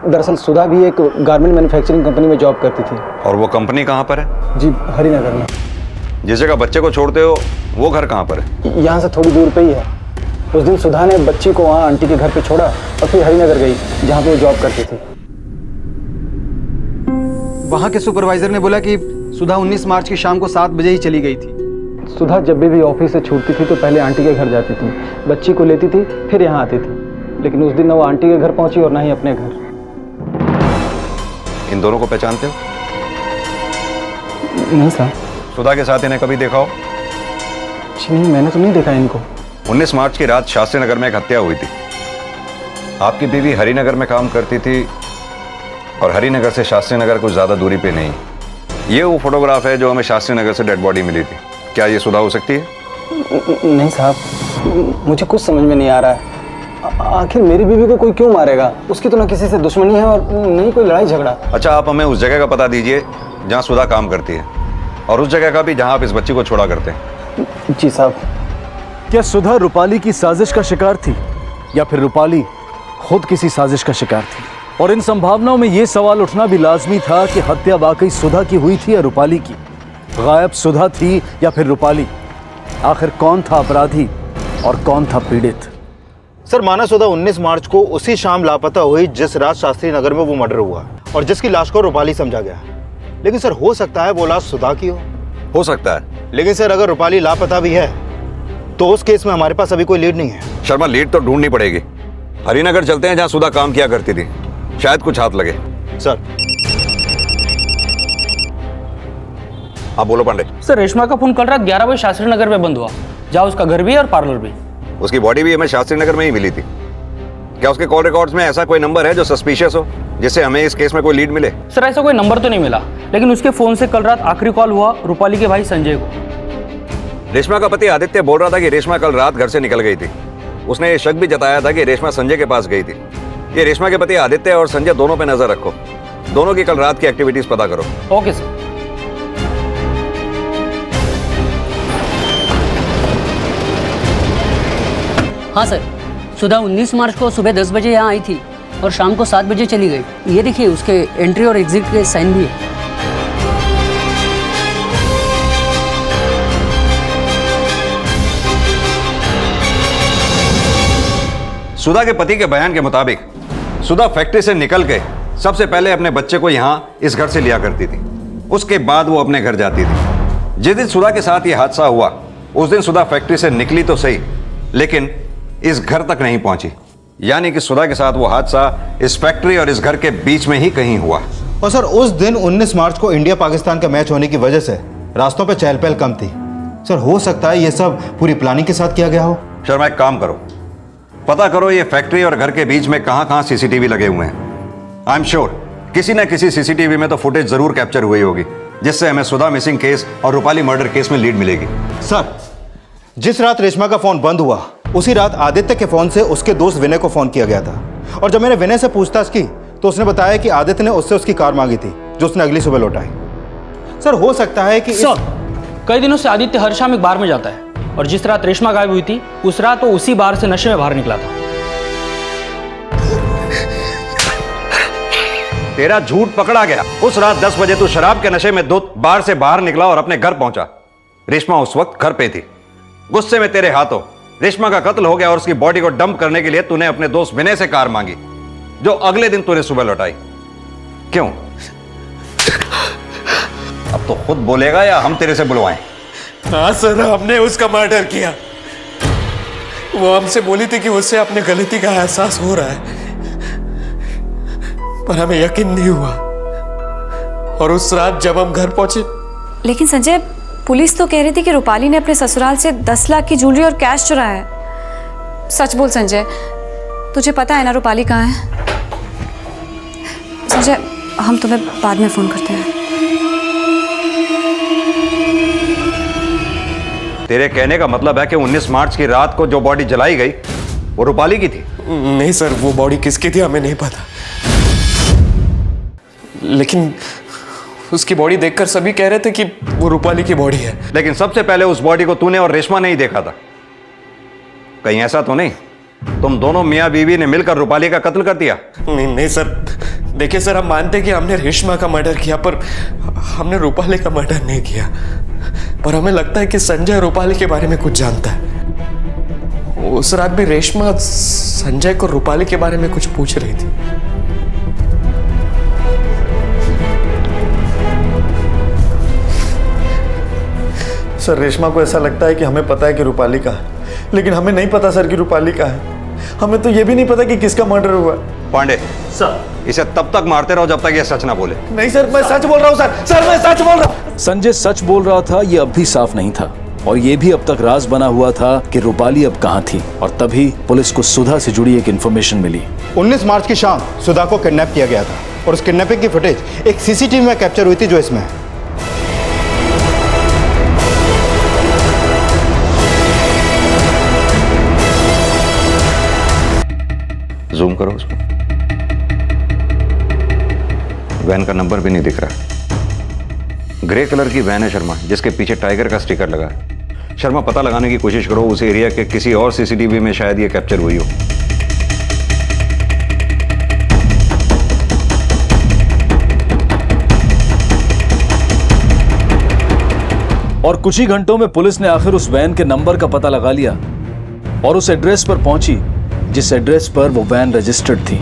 दरअसल सुधा भी एक गारमेंट मैन्युफैक्चरिंग कंपनी में जॉब करती थी। और वो कंपनी कहाँ पर है? जी, हरिनगर में। जिस जगह बच्चे को छोड़ते हो वो घर कहाँ पर है? यहाँ से थोड़ी दूर पे ही है। उस दिन सुधा ने बच्ची को वहाँ आंटी के घर पे छोड़ा और फिर हरिनगर गई जहाँ पे वो जॉब करती थी। वहाँ के सुपरवाइजर ने बोला कि सुधा 19 मार्च की शाम को 7 बजे ही चली गई थी। सुधा जब भी ऑफिस से छूटती थी तो पहले आंटी के घर जाती थी, बच्ची को लेती थी, फिर यहाँ आती थी। लेकिन उस दिन न वो आंटी के घर पहुंची और ना ही अपने घर। इन दोनों को पहचानते हो? नहीं साहब। सुधा के साथ इन्हें कभी देखा हो? नहीं, मैंने तो नहीं देखा इनको। 19 मार्च की रात शास्त्री नगर में एक हत्या हुई थी। आपकी बीवी हरिनगर में काम करती थी और हरिनगर से शास्त्री नगर कुछ ज्यादा दूरी पे नहीं। ये वो फोटोग्राफ है जो हमें शास्त्री नगर से डेड बॉडी मिली थी। क्या ये सुधा हो सकती है? नहीं साहब, मुझे कुछ समझ में नहीं आ रहा है। आखिर मेरी बीवी को कोई क्यों मारेगा? उसकी तो ना किसी से दुश्मनी है और नहीं कोई लड़ाई झगड़ा। अच्छा, आप हमें उस जगह का पता दीजिए जहाँ सुधा काम करती है, और उस जगह का भी जहाँ आप इस बच्ची को छोड़ा करते हैं। जी साहब। क्या सुधा रूपाली की साजिश का शिकार थी या फिर रूपाली खुद किसी साजिश का शिकार थी? और इन संभावनाओं में यह सवाल उठना भी लाजमी था कि हत्या वाकई सुधा की हुई थी या रूपाली की? गायब सुधा थी या फिर रूपाली? आखिर कौन था अपराधी और कौन था पीड़ित? सर, माना सुधा 19 मार्च को उसी शाम लापता हुई जिस रात शास्त्री नगर में वो मर्डर हुआ और जिसकी लाश को रूपाली समझा गया। लेकिन सर, हो सकता है वो लाश सुधा की हो सकता है। लेकिन सर, अगर रूपाली लापता भी है तो उस केस में हमारे पास अभी कोई लीड नहीं है। शर्मा, लीड तो ढूंढनी पड़ेगी। हरिनगर चलते हैं जहाँ सुधा काम किया करती थी, शायद कुछ हाथ लगे। सर। हाँ बोलो पांडे। सर रेशमा का फोन कल रात 11 बजे शास्त्री नगर में बंद हुआ, जहाँ उसका घर भी है और पार्लर भी। उसकी बॉडी भी हमें शास्त्री नगर में ही मिली थी। क्या उसके कॉल रिकॉर्ड्स में ऐसा कोई नंबर है जो सस्पिशियस हो, जिससे हमें इस केस में कोई लीड मिले? सर ऐसा कोई नंबर तो नहीं मिला, लेकिन उसके फोन से कल रात आखिरी कॉल हुआ रूपाली के भाई संजय को। रेशमा का पति आदित्य बोल रहा था कि रेशमा कल रात घर से निकल गई थी। उसने ये शक भी जताया था कि रेशमा संजय के पास गई थी। ये रेशमा के पति आदित्य और संजय दोनों पे नजर रखो, दोनों की कल रात की एक्टिविटीज पता करो। Okay sir. हाँ सर, सुधा 19 मार्च को सुबह 10 बजे यहाँ आई थी और शाम को 7 बजे चली गई। ये देखिए उसके एंट्री और एग्जिट के साइन भी है। सुधा के पति के बयान के मुताबिक सुधा फैक्ट्री से निकल के सबसे पहले अपने बच्चे को यहाँ इस घर से लिया करती थी। उसके बाद वो अपने घर जाती थी। जिस दिन सुधा के साथ ये हादसा हुआ उस दिन सुधा फैक्ट्री से निकली तो सही, लेकिन इस घर तक नहीं पहुंची। यानी कि सुधा के साथ वो हादसा इस फैक्ट्री और इस घर के बीच में ही कहीं हुआ। और सर उस दिन 19 मार्च को इंडिया पाकिस्तान का मैच होने की वजह से रास्तों पे चहल पहल कम थी। सर हो सकता है ये सब पूरी प्लानिंग के साथ किया गया हो। शर्मा एक काम करो, पता करो ये फैक्ट्री और घर के बीच में कहां-कहां सीसीटीवी लगे हुए हैं। आई एम श्योर किसी ना किसी सीसीटीवी में तो फुटेज जरूर कैप्चर हुई होगी, जिससे हमें सुधा मिसिंग केस और रूपाली मर्डर केस में लीड मिलेगी। सर जिस रात रेशमा का फोन बंद हुआ उसी रात आदित्य के फोन से उसके दोस्त विनय को फोन किया गया था। और जब मैंने विनय से पूछताछ की तो उसने बताया कि आदित्य ने उससे उसकी कार मांगी थी, जो उसने अगली सुबह लौटाई। सर हो सकता है कि सर कई दिनों से आदित्य हर शाम एक बार में जाता है, और जिस रात रेशमा गायब हुई थी उस रात वो उसी बार से नशे में बाहर निकला था। तेरा झूठ पकड़ा गया। उस रात 10 बजे तू शराब के नशे में बार से बाहर निकला और अपने घर पहुंचा। रेशमा उस वक्त घर पे थी। गुस्से में तेरे हाथों रेशमा का कत्ल हो गया और उसकी बॉडी को डंप करने के लिए तूने अपने दोस्त विनय से कार मांगी, जो अगले दिन तूने सुबह लौटाई। क्यों? अब तो खुद बोलेगा या हम तेरे से बुलवाएं? हाँ सर, हमने उसका मर्डर किया। वो हमसे बोली थी कि उससे अपने गलती का एहसास हो रहा है, पर हमें यकीन नहीं हुआ। और उस रात जब हम घर पहुंचे। लेकिन संजय, पुलिस तो कह रही थी कि रूपाली ने अपने ससुराल से 10 लाख की ज्वेलरी और कैश चुराया है। सच बोल संजय, तुझे पता है ना रूपाली कहाँ है? संजय, हम तुम्हें बाद में फोन करते हैं। तेरे कहने का मतलब है कि 19 मार्च की रात को जो बॉडी जलाई गई वो रूपाली की थी? नहीं सर, वो बॉडी किसकी थी हमें नहीं पता, लेकिन उसकी बॉडी देखकर सभी कह रहे थे कि वो रूपाली की बॉडी है। लेकिन सबसे पहले उस बॉडी को तूने और रेशमा ने ही देखा था। कहीं ऐसा तो नहीं तुम दोनों मियां बीवी ने मिलकर रूपाली का कत्ल कर दिया? नहीं सर, देखिए सर, हम मानते कि हमने रेशमा का मर्डर किया, पर हमने रूपाली का मर्डर नहीं किया। पर हमें लगता है कि संजय रूपाली के बारे में कुछ जानता है। उस रात भी रेशमा संजय को रूपाली के बारे में कुछ पूछ रही थी। सर, रेशमा को ऐसा लगता है कि हमें पता है कि रूपाली का है, लेकिन हमें नहीं पता सर कि रूपाली का है। हमें तो ये भी नहीं पता कि किसका मर्डर हुआ। पांडे सर, इसे तब तक मारते रहो जब तक ये सच ना बोले। नहीं सर, मैं सच बोल रहा हूँ सर। सर, मैं सच बोल रहा हूँ। संजय सच बोल रहा था, ये अब भी साफ नहीं था, और ये भी अब तक राज बना हुआ था कि रूपाली अब कहाँ थी। और तभी पुलिस को सुधा से जुड़ी एक इन्फॉर्मेशन मिली। 19 मार्च की शाम सुधा को किडनैप किया गया था, और उस किडनैपिंग की फुटेज एक सीसीटीवी में कैप्चर हुई थी, जो इसमें है। जूम करो उसको। वैन का नंबर भी नहीं दिख रहा। ग्रे कलर की वैन है शर्मा, जिसके पीछे टाइगर का स्टिकर लगा है। शर्मा, पता लगाने की कोशिश करो उस एरिया के किसी और सीसीटीवी में शायद ये कैप्चर हुई हो। और कुछ ही घंटों में पुलिस ने आखिर उस वैन के नंबर का पता लगा लिया और उस एड्रेस पर पहुंची जिस एड्रेस पर वो वैन रजिस्टर्ड थी।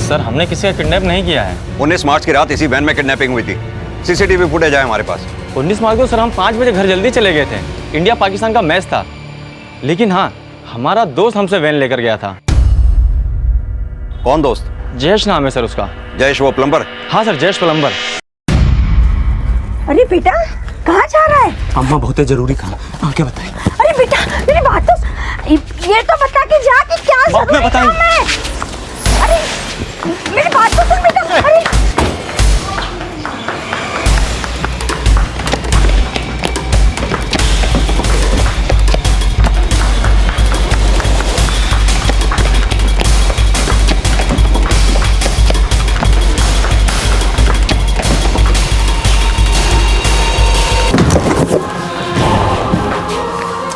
सर, हमने किसी का किडनैप नहीं किया है। 19 मार्च की रात इसी वैन में किडनैपिंग हुई थी। सीसीटीवी फुटेज है हमारे पास। 19 मार्च को सर हम 5 बजे घर जल्दी चले गए थे। इंडिया पाकिस्तान का मैच था, लेकिन हाँ हमारा दोस्त हमसे वैन लेकर गया था। कौन दोस्त? जयेश नाम है सर उसका। जयेश वो प्लम्बर? हाँ सर, जयेश प्लम्बर। अरे बेटा कहाँ जा रहा है? अम्मा बहुत जरूरी काम। आगे बताएं। अरे बेटा मेरी बात तो ये तो बता के जा कि क्या जरूरी काम है। अरे मेरी बात तो सुन बेटा। अरे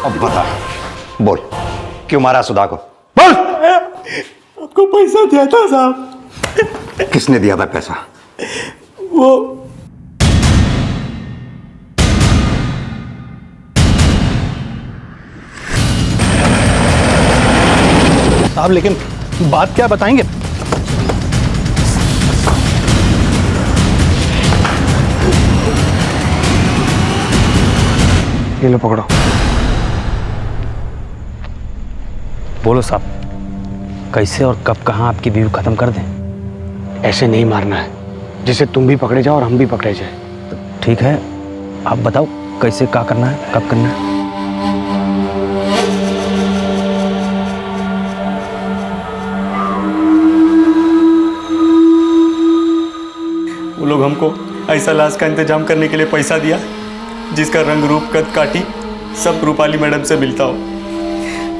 अब बता, बोल क्यों मारा सुधा को? बोल। आपको पैसा दिया था साहब। किसने दिया था पैसा? वो साहब, लेकिन बात क्या बताएंगे? ये लो पकड़ो। बोलो साहब, कैसे और कब कहाँ आपकी बीवी खत्म कर दें? ऐसे नहीं मारना है, जिससे तुम भी पकड़े जाओ और हम भी पकड़े जाए। ठीक है, आप बताओ कैसे क्या करना है, कब करना है? वो लोग हमको ऐसा लाश का इंतजाम करने के लिए पैसा दिया जिसका रंग रूप कद काटी सब रूपाली मैडम से मिलता हो।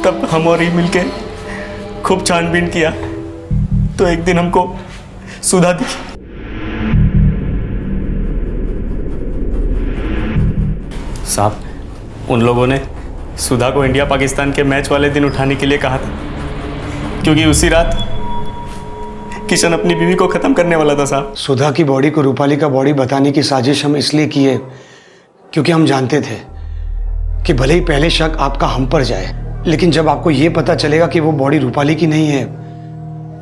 तब हम और ही मिलके खूब छानबीन किया तो एक दिन हमको सुधा दिखी। साहब, उन लोगों ने सुधा को इंडिया पाकिस्तान के मैच वाले दिन उठाने के लिए कहा था, क्योंकि उसी रात किशन अपनी बीवी को खत्म करने वाला था। साहब, सुधा की बॉडी को रूपाली का बॉडी बताने की साजिश हम इसलिए किए क्योंकि हम जानते थे कि भले ही पहले शक आपका हम पर जाए, लेकिन जब आपको यह पता चलेगा कि वो बॉडी रूपाली की नहीं है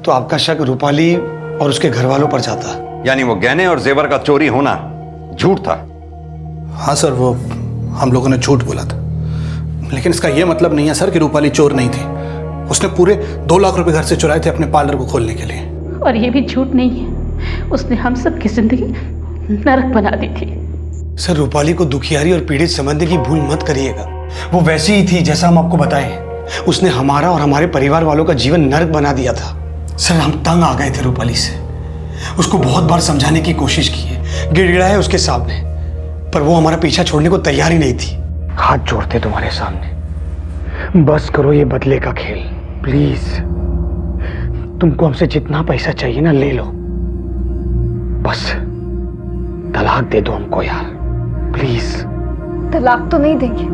तो आपका शक रूपाली और उसके घर वालों पर जाता। यानी वो गहने और जेवर का चोरी होना झूठ था? हाँ सर, वो हम लोगों ने झूठ बोला था, लेकिन इसका यह मतलब नहीं है सर कि रूपाली चोर नहीं थी। उसने पूरे 2 लाख रुपए घर से चुराए थे अपने पार्लर को खोलने के लिए। और ये भी झूठ नहीं है, उसने हम सब की जिंदगी नरक बना दी थी। सर, रूपाली को दुखियारी और पीड़ित समझने की भूल मत करिएगा। वो वैसी ही थी जैसा हम आपको बताएं। उसने हमारा और हमारे परिवार वालों का जीवन नरक बना दिया था। सर, हम तंग आ गए थे रूपाली से। उसको बहुत बार समझाने की कोशिश की है, गिड़गिड़ाया उसके सामने, पर वो हमारा पीछा छोड़ने को तैयार ही नहीं थी। हाथ जोड़ते तुम्हारे सामने, बस करो ये बदले का खेल प्लीज। तुमको हमसे जितना पैसा चाहिए ना ले लो, बस तलाक दे दो हमको यार प्लीज। तलाक तो नहीं देंगे,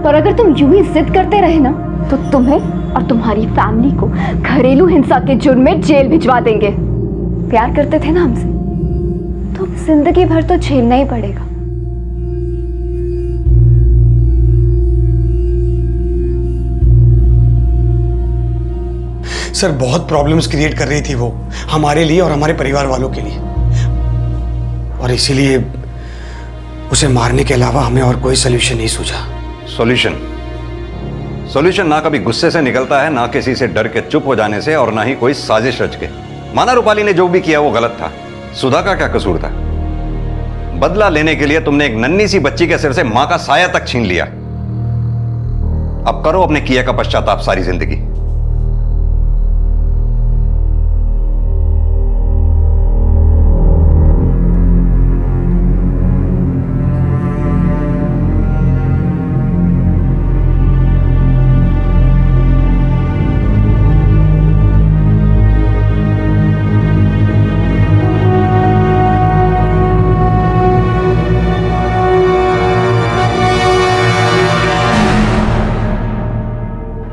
पर अगर तुम यूं ही जिद करते रहे ना तो तुम्हें और तुम्हारी फैमिली को घरेलू हिंसा के जुर्म में जेल भिजवा देंगे। प्यार करते थे ना हमसे तो जिंदगी भर तो झेलना ही पड़ेगा। सर, बहुत प्रॉब्लम्स क्रिएट कर रही थी वो हमारे लिए और हमारे परिवार वालों के लिए, और इसीलिए उसे मारने के अलावा हमें और कोई सोल्यूशन नहीं सूझा। सॉल्यूशन ना कभी गुस्से से निकलता है, ना किसी से डर के चुप हो जाने से, और ना ही कोई साजिश रच के। माना रूपाली ने जो भी किया वो गलत था, सुधा का क्या कसूर था? बदला लेने के लिए तुमने एक नन्ही सी बच्ची के सिर से मां का साया तक छीन लिया। अब करो अपने किए का पश्चाताप सारी जिंदगी।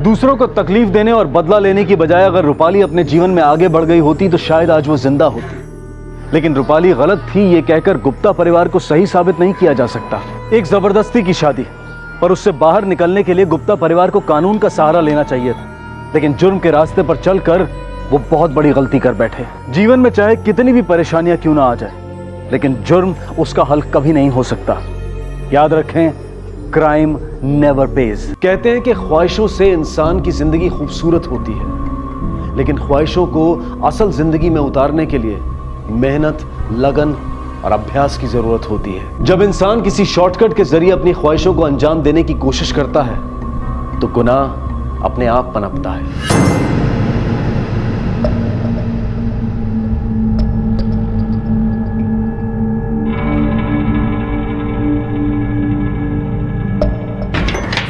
दूसरों को तकलीफ देने और बदला लेने की बजाय अगर रूपाली अपने जीवन में आगे बढ़ गई होती तो शायद आज वो जिंदा होती। लेकिन रूपाली गलत थी ये कहकर गुप्ता परिवार को सही साबित नहीं किया जा सकता। एक जबरदस्ती की शादी, पर उससे बाहर निकलने के लिए गुप्ता परिवार को कानून का सहारा लेना चाहिए था, लेकिन जुर्म के रास्ते पर चलकर वो बहुत बड़ी गलती कर बैठे। जीवन में चाहे कितनी भी परेशानियां क्यों ना आ जाए, लेकिन जुर्म उसका हल कभी नहीं हो सकता। याद रखें, क्राइम नेवर पेज। कहते हैं कि ख्वाहिशों से इंसान की जिंदगी खूबसूरत होती है, लेकिन ख्वाहिशों को असल जिंदगी में उतारने के लिए मेहनत, लगन और अभ्यास की जरूरत होती है। जब इंसान किसी शॉर्टकट के जरिए अपनी ख्वाहिशों को अंजाम देने की कोशिश करता है तो गुनाह अपने आप पनपता है।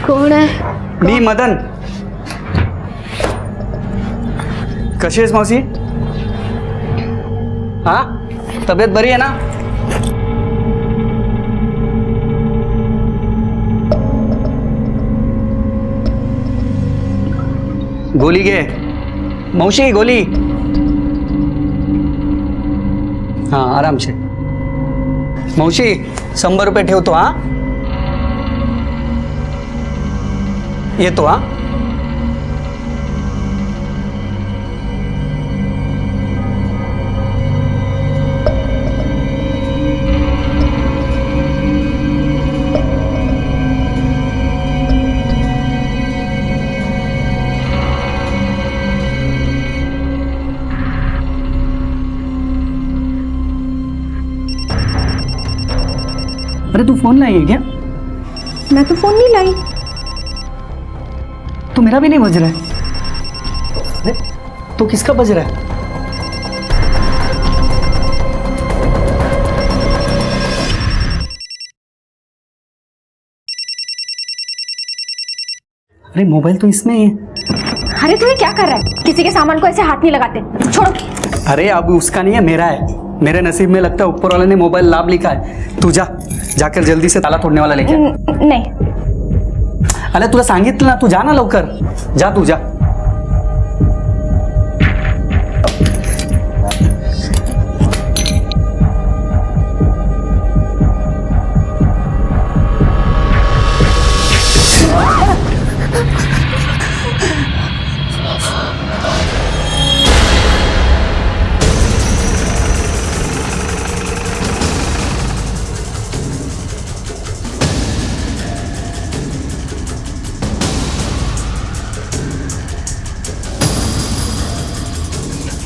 कौन है? मी मदन. कशी आहेस मावशी? हा, तब्येत बरी आहे ना? गोली घे मावशी, गोली. हा, आराम से. मावशी 100 रुपये ठेवतो. हा, येतो. हा, अरे तू फोन लाई है क्या? मैं तो फोन नहीं लाई. तो मेरा भी नहीं बज रहा है. तो किसका बज रहा है? अरे मोबाइल तो इसमें ही है. अरे तू ये क्या कर रहा है? किसी के सामान को ऐसे हाथ नहीं लगाते, छोड़ो. अरे अब उसका नहीं है, मेरा है. मेरे नसीब में लगता है ऊपर वाले ने मोबाइल लाभ लिखा है. तू जाकर जल्दी से ताला तोड़ने वाला लेके आ. नहीं. अरे तुला सांगितलं ना, तू जा ना लवकर. जा तू जा.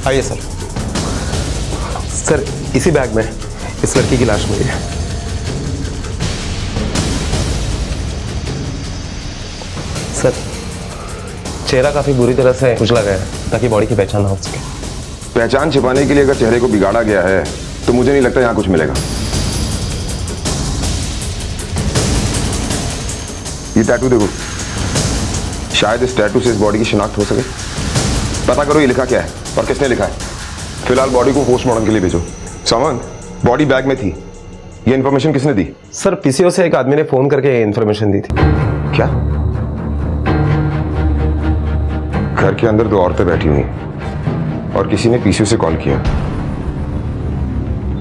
आइए सर. सर इसी बैग में इस लड़की की लाश मिली है. सर चेहरा काफी बुरी तरह से कुचला गया है ताकि बॉडी की पहचान ना हो सके. पहचान छिपाने के लिए अगर चेहरे को बिगाड़ा गया है तो मुझे नहीं लगता यहां कुछ मिलेगा. ये टैटू देखो, शायद इस टैटू से इस बॉडी की शिनाख्त हो सके. पता करो ये लिखा क्या है और किसने लिखा है. फिलहाल बॉडी को पोस्टमार्टम के लिए भेजो. सामान बॉडी बैग में थी. ये इन्फॉर्मेशन किसने दी? सर पीसीओ से एक आदमी ने फोन करके इन्फॉर्मेशन दी थी. क्या? घर के अंदर 2 औरतें बैठी हुई और किसी ने पीसीओ से कॉल किया.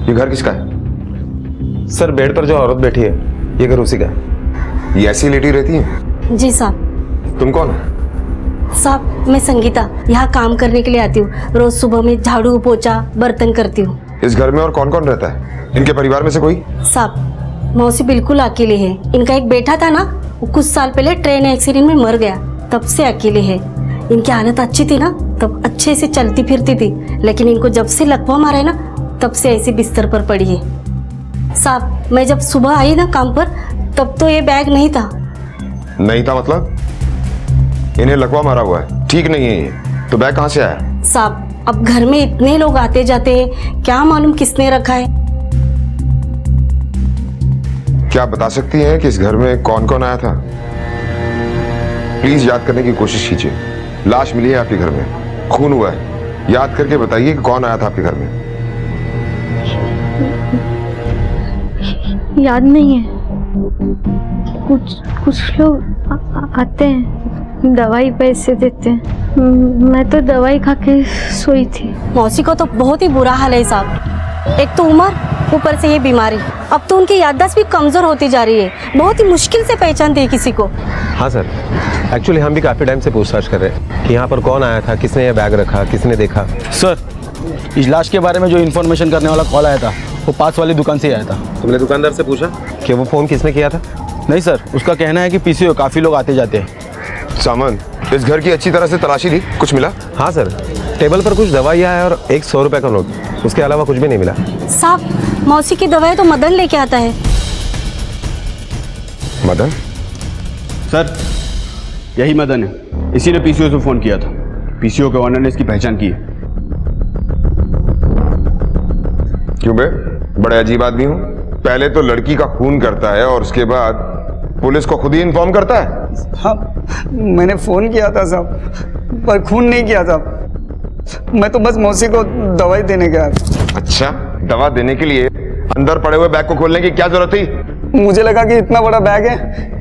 ये घर किसका है? सर बेड पर जो औरत बैठी है ये घर उसी का है. ये ऐसी लेटी रहती है? जी साहब. तुम कौन हो? साहब मैं संगीता, यहाँ काम करने के लिए आती हूँ. रोज सुबह में झाड़ू पोछा बर्तन करती हूँ. इस घर में और कौन कौन रहता है? इनके परिवार में से कोई? साहब मौसी बिल्कुल अकेले है. इनका एक बेटा था ना, वो कुछ साल पहले ट्रेन एक्सीडेंट में मर गया, तब से अकेले है. इनकी हालत अच्छी थी ना, तब अच्छे से चलती फिरती थी, लेकिन इनको जब से लकवा मारा है ना, तब से ऐसे बिस्तर पर पड़ी है. साहब मैं जब सुबह आई ना काम पर, तब तो ये बैग नहीं था. नहीं था मतलब? इन्हें लकवा मारा हुआ है, ठीक नहीं है ये. तो बैग कहाँ से आया? साहब अब घर में इतने लोग आते जाते हैं, क्या मालूम किसने रखा है. क्या आप बता सकती हैं कि इस घर में कौन कौन आया था? प्लीज याद करने की कोशिश कीजिए. लाश मिली है आपके घर में, खून हुआ है. याद करके बताइए कि कौन आया था आपके घर में. याद नहीं है. कुछ लोग आते हैं, दवाई पैसे देते हैं. मैं तो दवाई खा के सोई थी. मौसी को तो बहुत ही बुरा हाल है साहब. एक तो उम्र, ऊपर से ये बीमारी. अब तो उनकी याददाश्त भी कमजोर होती जा रही है. बहुत ही मुश्किल से पहचानते हैं किसी को. हाँ सर, एक्चुअली हम भी काफी टाइम से पूछताछ कर रहे हैं कि यहाँ पर कौन आया था, किसने ये बैग रखा, किसने देखा. सर इस लाश के बारे में जो इन्फॉर्मेशन करने वाला कॉल आया था वो पास वाली दुकान से ही आया था। तुमने दुकानदार से पूछा कि वो फ़ोन किसने किया था? नहीं सर, उसका कहना है कि पीसीओ काफ़ी लोग आते जाते हैं। सामान, इस घर की अच्छी तरह से तलाशी दी, कुछ मिला? हाँ सर, टेबल पर कुछ दवाइयाँ है और एक 100 रुपये का नोट, उसके अलावा कुछ भी नहीं मिला। साहब, मौसी की दवाई तो मदन लेके आता है। मदन? सर, यही मदन है। इसी ने पीसीओ से फ़ोन किया था। पीसीओ के ऑनर ने इसकी पहचान की है। क्यों बे, बड़े अजीब आदमी हो। पहले तो लड़की का खून करता है और उसके बाद पुलिस को खुद ही इन्फॉर्म करता है। हाँ, मैंने फ़ोन किया था साहब, पर खून नहीं किया था। मैं तो बस मौसी को दवाई देने गया था। अच्छा, दवा देने के लिए अंदर पड़े हुए बैग को खोलने की क्या जरूरत थी? मुझे लगा कि इतना बड़ा बैग है,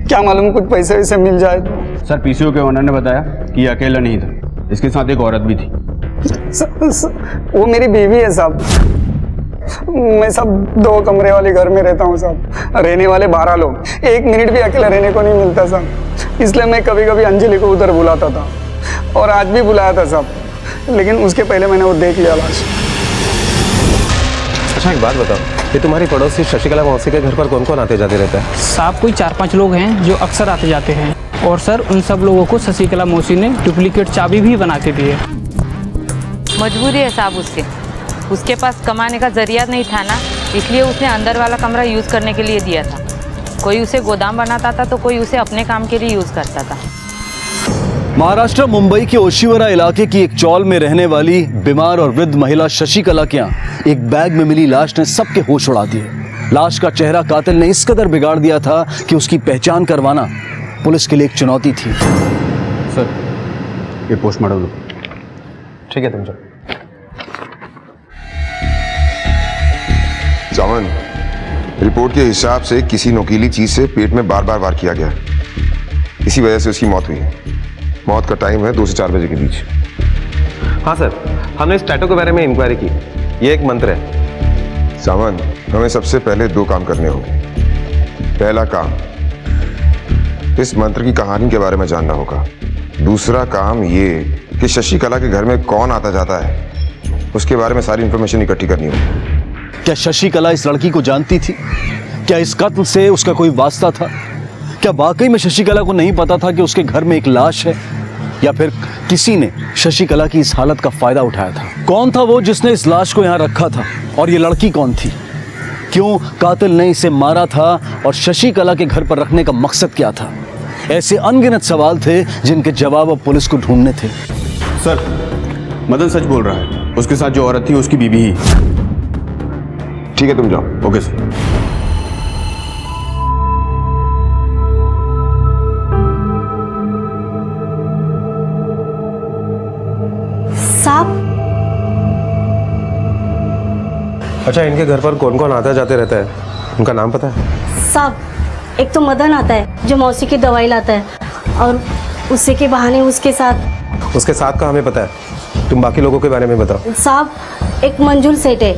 क्या मालूम कुछ पैसे वैसे मिल जाए। सर, पीसीओ के ऑनर ने बताया कि ये अकेला नहीं था, इसके साथ एक औरत भी थी। वो मेरी बीवी है साहब। मैं सब 2 कमरे वाले घर में रहता हूँ साहब। रहने वाले 12 लोग, 1 मिनट भी अकेला रहने को नहीं मिलता साहब। इसलिए मैं कभी कभी अंजलि को उधर बुलाता था, और आज भी बुलाया था साहब, लेकिन उसके पहले मैंने वो देख लिया लाश। अच्छा, एक बात बताओ, ये तुम्हारी पड़ोसी शशिकला मौसी के घर पर कौन कौन आते जाते रहता है? साहब, कोई 4-5 लोग हैं जो अक्सर आते जाते हैं, और सर उन सब लोगों को शशिकला मौसी ने डुप्लीकेट चाबी भी बना के दी है। मजबूरी है साहब उसके पास कमाने का जरिया नहीं था ना, इसलिए उसने अंदर वाला कमरा यूज़ करने के लिए दिया था। कोई उसे गोदाम बनाता था तो कोई उसे अपने काम के लिए यूज़ करता था। महाराष्ट्र मुंबई के ओशिवरा इलाके की एक चौल में रहने वाली बीमार और वृद्ध महिला शशिकला के यहाँ एक बैग में मिली लाश ने सबके होश उड़ा दिए। लाश का चेहरा कातिल ने इस कदर बिगाड़ दिया था कि उसकी पहचान करवाना पुलिस के लिए एक चुनौती थी। सर, ये पोस्टमार्टम लो। ठीक है, तुम जाओ। सावन, रिपोर्ट के हिसाब से किसी नुकीली चीज से पेट में बार बार वार किया गया, इसी वजह से उसकी मौत हुई। मौत का टाइम है 2 से 4 बजे के बीच। हाँ सर, हमने इस टैटू के बारे में इंक्वायरी की। ये एक मंत्र है। सावन, हमें सबसे पहले 2 काम करने होंगे। पहला काम, इस मंत्र की कहानी के बारे में जानना होगा। दूसरा काम ये कि शशिकला के घर में कौन आता जाता है, उसके बारे में सारी इंफॉर्मेशन इकट्ठी करनी होगी। क्या शशिकला इस लड़की को जानती थी? क्या इस कत्ल से उसका कोई वास्ता था? क्या वाकई में शशिकला को नहीं पता था कि उसके घर में एक लाश है, या फिर किसी ने शशिकला की इस हालत का फायदा उठाया था? कौन था वो जिसने इस लाश को यहाँ रखा था, और ये लड़की कौन थी? क्यों कातिल ने इसे मारा था, और शशिकला के घर पर रखने का मकसद क्या था? ऐसे अनगिनत सवाल थे जिनके जवाब अब पुलिस को ढूंढने थे। सर, मदन सच बोल रहा है। उसके साथ जो औरत थी उसकी बीवी ही। ठीक है, तुम जाओ। Okay sir. साहब, अच्छा, इनके घर पर कौन कौन आता जाते रहता है, उनका नाम पता है? साहब, एक तो मदन आता है जो मौसी की दवाई लाता है, और उसी के बहाने उसके साथ का हमें पता है। तुम बाकी लोगों के बारे में बताओ। साहब, एक मंजुल सेठ है,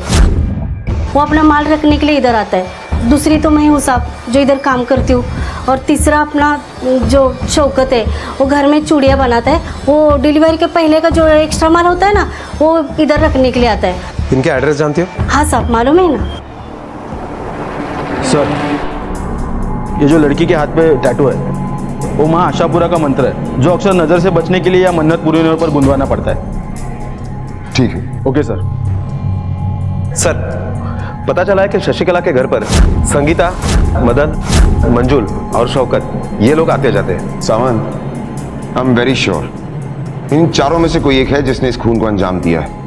वो अपना माल रखने के लिए इधर आता है। दूसरी तो मैं हूँ साहब, जो इधर काम करती हूँ। और तीसरा अपना जो शौकत है, वो घर में चूड़ियाँ बनाता है। वो डिलीवरी के पहले का जो एक्स्ट्रा माल होता है ना, वो इधर रखने के लिए आता है। इनके एड्रेस जानती हो? हाँ साहब, मालूम है ना। सर, ये जो लड़की के हाथ पे टैटू है, वो माँ आशापुरा का मंत्र है, जो अक्सर नज़र से बचने के लिए या मन्नत पूरी होने पर गुंदवाना पड़ता है। ठीक है। Okay sir. सर, पता चला है कि शशिकला के घर पर संगीता, मदन, मंजुल और शौकत, ये लोग आते जाते हैं। सावन, I am very sure in चारों में से कोई एक है जिसने इस खून को अंजाम दिया है।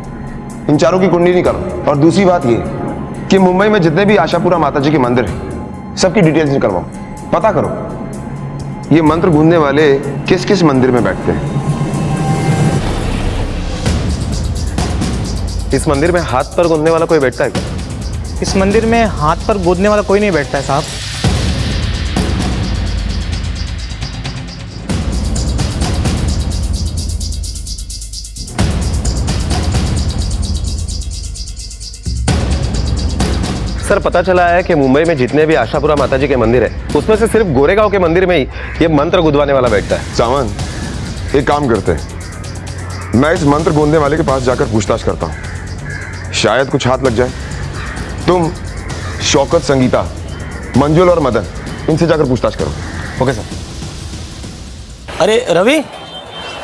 इन चारों की कुंडली निकालो। और दूसरी बात ये कि मुंबई में जितने भी आशापुरा माता जी के मंदिर हैं, सबकी डिटेल्स निकलवाओ, पता करो ये मंत्र गूंजने वाले किस किस मंदिर में बैठते हैं। इस मंदिर में हाथ पर गूंजने वाला कोई बैठता है क्या? इस मंदिर में हाथ पर गोदने वाला कोई नहीं बैठता है साहब। सर, पता चला है कि मुंबई में जितने भी आशापुरा माता जी के मंदिर है, उसमें से सिर्फ गोरेगांव के मंदिर में ही ये मंत्र गुदवाने वाला बैठता है। सावन, एक काम करते हैं, मैं इस मंत्र गूंजने वाले के पास जाकर पूछताछ करता हूं, शायद कुछ हाथ लग जाए। तुम शौकत, संगीता, मंजुल और मदन, इनसे जाकर पूछताछ करो। Okay sir. अरे रवि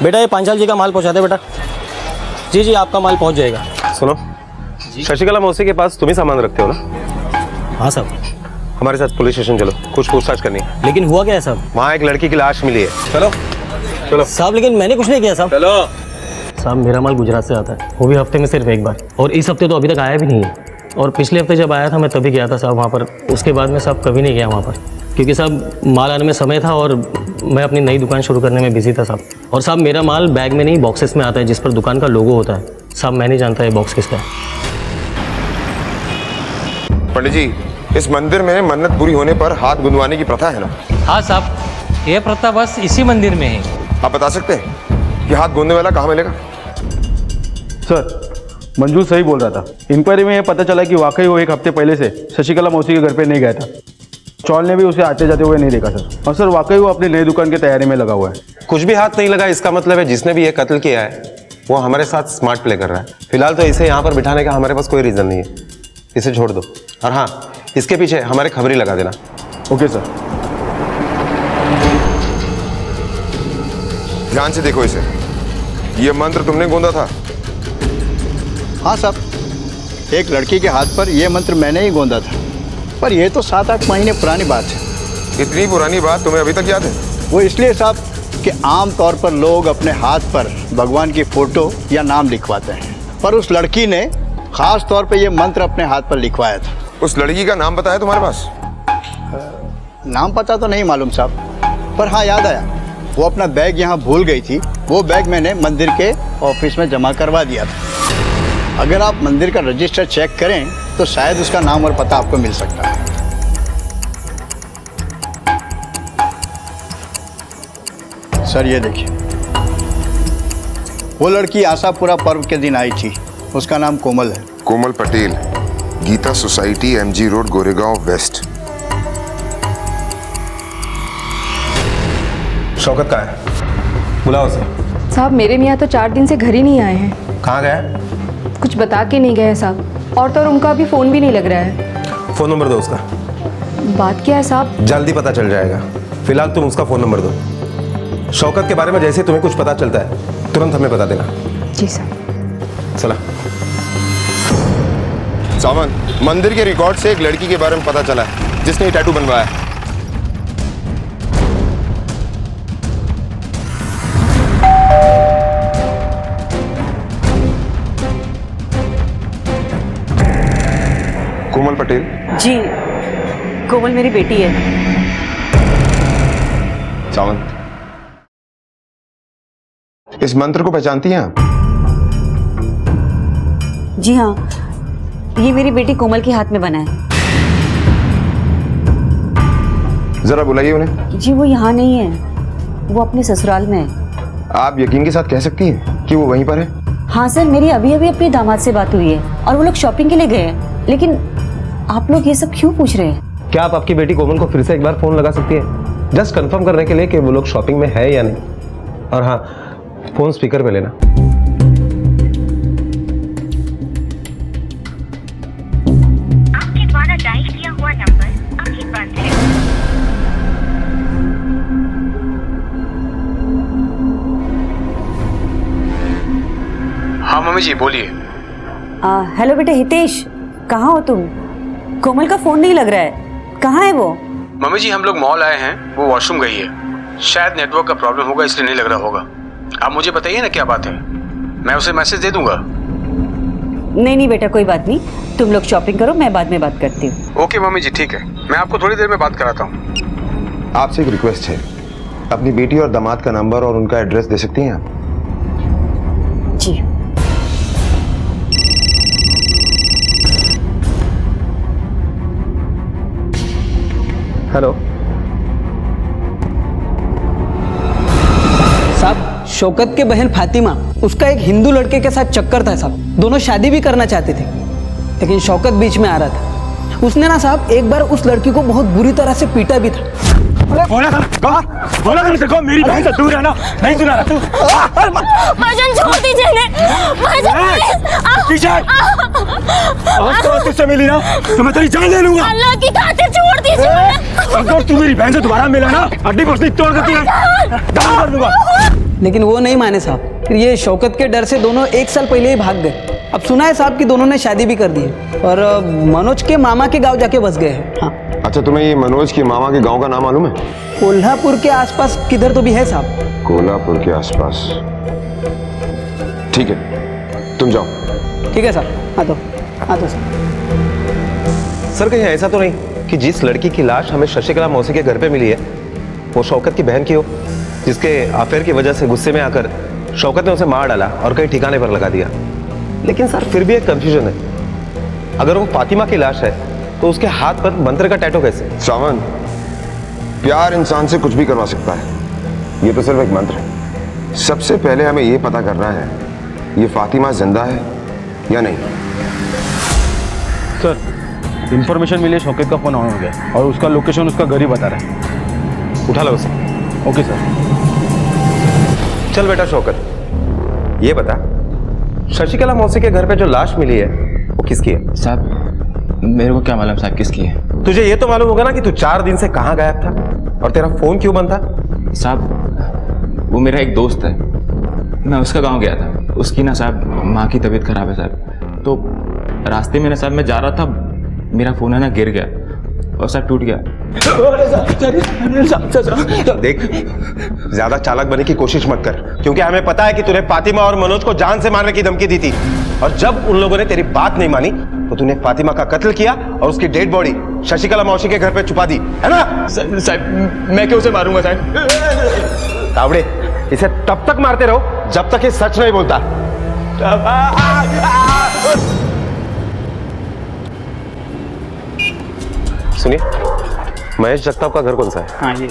बेटा, ये पांचाल जी का माल पहुंचा दे बेटा। जी जी, आपका माल पहुंच जाएगा। सुनो, शशिकला मौसी के पास तुम ही सामान रखते हो ना? हाँ साहब। हमारे साथ पुलिस स्टेशन चलो, कुछ पूछताछ करनी है। लेकिन हुआ क्या है साहब? वहाँ एक लड़की की लाश मिली है। चलो चलो साहब, लेकिन मैंने कुछ नहीं किया साहब। चलो साहब, मेरा माल गुजरात से आता है, वो भी हफ्ते में सिर्फ एक बार, और इस हफ्ते तो अभी तक आया भी नहीं है। और पिछले हफ्ते जब आया था मैं तभी गया था साहब वहाँ पर, उसके बाद में साहब कभी नहीं गया वहाँ पर, क्योंकि साहब माल आने में समय था और मैं अपनी नई दुकान शुरू करने में बिजी था साहब। और साहब मेरा माल बैग में नहीं बॉक्सेस में आता है, जिस पर दुकान का लोगो होता है। साहब मैं नहीं जानता ये बॉक्स किसका है। पंडित जी, इस मंदिर में मन्नत पूरी होने पर हाथ गुंदवाने की प्रथा है ना? हाँ साहब, ये प्रथा बस इसी मंदिर में है। आप बता सकते हैं कि हाथ गूंदने वाला कहाँ मिलेगा? सर मंजूर सही बोल रहा था। इंक्वायरी में ये पता चला कि वाकई वो एक हफ्ते पहले से शशिकला मौसी के घर पे नहीं गया था। चौल ने भी उसे आते जाते हुए नहीं देखा सर। और सर वाकई वो अपनी नई दुकान की तैयारी में लगा हुआ है। कुछ भी हाथ नहीं लगा, इसका मतलब है जिसने भी ये कत्ल किया है वो हमारे साथ स्मार्ट प्ले कर रहा है। फिलहाल तो इसे यहाँ पर बिठाने का हमारे पास कोई रीजन नहीं है, इसे छोड़ दो। और हाँ, इसके पीछे हमारे खबरी लगा देना। Okay sir. ध्यान से देखो इसे, ये मंत्र तुमने गूंदा था? हाँ साहब, एक लड़की के हाथ पर यह मंत्र मैंने ही गूंदा था, पर यह तो 7-8 महीने पुरानी बात है। इतनी पुरानी बात तुम्हें अभी तक याद है? वो इसलिए साहब कि आम तौर पर लोग अपने हाथ पर भगवान की फोटो या नाम लिखवाते हैं, पर उस लड़की ने खास तौर पे ये मंत्र अपने हाथ पर लिखवाया था। उस लड़की का नाम बताया तुम्हारे पास? नाम पता तो नहीं मालूम साहब, पर हाँ याद आया, वो अपना बैग यहाँ भूल गई थी। वो बैग मैंने मंदिर के ऑफिस में जमा करवा दिया था। अगर आप मंदिर का रजिस्टर चेक करें तो शायद उसका नाम और पता आपको मिल सकता है। सर ये देखिए, वो लड़की आशापुरा पर्व के दिन आई थी, उसका नाम कोमल है। Komal Patel, Geeta society, MG road, Goregaon west. Shaukat कहाँ है? बुलाओ उसे। साहब मेरे मियाँ तो 4 दिन से घर ही नहीं आए हैं। कहाँ गया? कुछ बता के नहीं गए साहब, और तो और उनका अभी फ़ोन भी नहीं लग रहा है। फ़ोन नंबर दो उसका। बात क्या है साहब? जल्दी पता चल जाएगा, फिलहाल तुम उसका फ़ोन नंबर दो। शौकत के बारे में जैसे तुम्हें कुछ पता चलता है तुरंत हमें बता देना। जी सर। चला। सामंत, मंदिर के रिकॉर्ड से एक लड़की के बारे में पता चला है जिसने ये टैटू बनवाया है। कोमल पटेल? जी, कोमल मेरी बेटी है। सावंत, इस मंत्र को पहचानती हैं आप? जी हाँ, ये मेरी बेटी कोमल के हाथ में बना है। जरा बुलाइए उन्हें। जी वो यहाँ नहीं है, वो अपने ससुराल में है। आप यकीन के साथ कह सकती हैं कि वो वहीं पर है? हाँ सर, मेरी अभी अभी अपने दामाद से बात हुई है और वो लोग शॉपिंग के लिए गए हैं। लेकिन आप लोग ये सब क्यों पूछ रहे हैं? क्या आप आपकी बेटी कोमल को फिर से एक बार फ़ोन लगा सकती हैं, जस्ट कंफर्म करने के लिए कि वो लोग शॉपिंग में है या नहीं? और हाँ, फ़ोन स्पीकर पे लेना। आपके द्वारा डायल किया हुआ नंबर अभी बंद है। हाँ मम्मी जी बोलिए। हेलो बेटे हितेश, कहाँ हो तुम? कोमल का फ़ोन नहीं लग रहा है, कहाँ है वो? मम्मी जी हम लोग मॉल आए हैं, वो वॉशरूम गई है, शायद नेटवर्क का प्रॉब्लम होगा इसलिए नहीं लग रहा होगा। आप मुझे बताइए ना क्या बात है, मैं उसे मैसेज दे दूंगा। नहीं नहीं बेटा, कोई बात नहीं, तुम लोग शॉपिंग करो, मैं बाद में बात करती हूँ। ओके मम्मी जी ठीक है, मैं आपको थोड़ी देर में बात कराता हूँ। आपसे एक रिक्वेस्ट है, अपनी बेटी और दामाद का नंबर और उनका एड्रेस दे सकती हैं आप? जी। हेलो साहब, शौकत के बहन फातिमा, उसका एक हिंदू लड़के के साथ चक्कर था साहब। दोनों शादी भी करना चाहते थे, लेकिन शौकत बीच में आ रहा था। उसने ना साहब एक बार उस लड़की को बहुत बुरी तरह से पीटा भी था। बोला देखो मेरी बहन से दूर रहना, नहीं सुना रहा तू। भाईजान छोड़ दीजिए इन्हें। भाईजान प्लीज आज तो तुझसे मिली ना तो मैं तेरी जान ले लूंगा। अल्लाह की खातिर छोड़ दीजिए। अगर तू मेरी बहन से दोबारा मिला ना हड्डी पसली तोड़ के तुझे दान कर दूंगा। लेकिन वो नहीं माने साहब, फिर ये शौकत के डर से दोनों 1 साल पहले ही भाग गए। अब सुना है साहब कि दोनों ने शादी भी कर दी है और मनोज के मामा के गांव जाके बस गए हैं। हाँ। अच्छा, तुम्हें ये मनोज की मामा के गांव का नाम मालूम है? कोल्हापुर के आसपास किधर तो भी है साहब। कोल्हापुर के आसपास, ठीक है तुम जाओ। ठीक है साहब, आ तो सर कहीं ऐसा तो नहीं कि जिस लड़की की लाश हमें शशिकला मौसी के घर पे मिली है वो शौकत की बहन की हो, जिसके अफेयर की वजह से गुस्से में आकर शौकत ने उसे मार डाला और कहीं ठिकाने पर लगा दिया। लेकिन सर फिर भी एक कंफ्यूजन है, अगर वो फातिमा की लाश है तो उसके हाथ पर मंत्र का टैटू कैसे? सावन, प्यार इंसान से कुछ भी करवा सकता है, ये तो सिर्फ एक मंत्र है। सबसे पहले हमें ये पता करना है ये फातिमा जिंदा है या नहीं। सर इंफॉर्मेशन मिली, शौकत का फोन ऑन हो गया और उसका लोकेशन उसका घर ही बता रहा है। उठा लो उसे। Okay sir. चल बेटा शौकत, ये बता शशिकला मौसी के घर पे जो लाश मिली है वो किसकी है? साहब मेरे को क्या मालूम साहब किसकी है। तुझे ये तो मालूम होगा ना कि तू 4 दिन से कहाँ गायब था और तेरा फोन क्यों बंद था? साहब वो मेरा एक दोस्त है, मैं उसका गांव गया था। उसकी ना साहब माँ की तबीयत खराब है साहब, तो रास्ते में ना साहब मैं जा रहा था, मेरा फोन है ना गिर गया और साहब टूट गया। देख ज्यादा चालाक बनने की कोशिश मत कर, क्योंकि हमें पता है कि तूने फातिमा और मनोज को जान से मारने की धमकी दी थी और जब उन लोगों ने तेरी बात नहीं मानी तो तूने फातिमा का कत्ल किया और उसकी डेड बॉडी शशिकला मौसी के घर पे छुपा दी, है ना? साहब मैं क्यों उसे मारूंगा साहब? तावड़े, इसे तब तक मारते रहो जब तक ये सच नहीं बोलता। सुनिए, महेश जगताप का घर कौन सा है? हाँ ये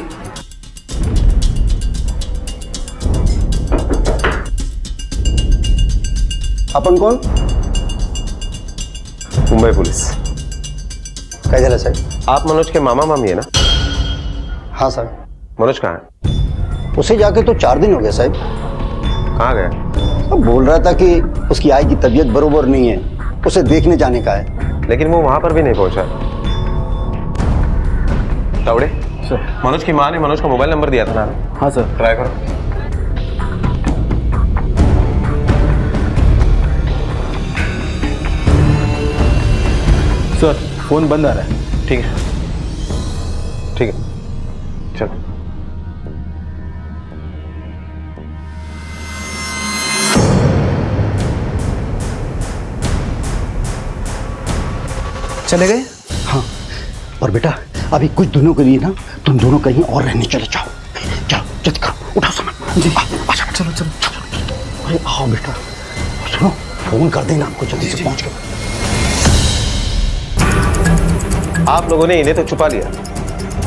अपन कौन? मुंबई पुलिस। क्या झालं साहब? आप मनोज के मामा मामी है ना? हाँ सर। मनोज कहाँ है? उसे जाके तो 4 दिन हो गए साहब। कहाँ गया? अब बोल रहा था कि उसकी आई की तबीयत बरोबर नहीं है, उसे देखने जाने का है। लेकिन वो वहां पर भी नहीं पहुंचा। तावड़े सर, मनोज की माँ ने मनोज का मोबाइल नंबर दिया था ना? हाँ सर। ट्राई करो। सर फोन बंद आ रहा है। ठीक है ठीक है, चल। चले गए? हाँ। और बेटा अभी कुछ दिनों के लिए ना तुम दोनों कहीं और रहने चले जाओ। जाओ जल्दी करो, उठाओ सामान। जी चलो चलो चलो। अरे आओ बेटा, सुनो फोन कर देना आपको जल्दी से पहुंच के। आप लोगों ने इन्हें तो छुपा लिया,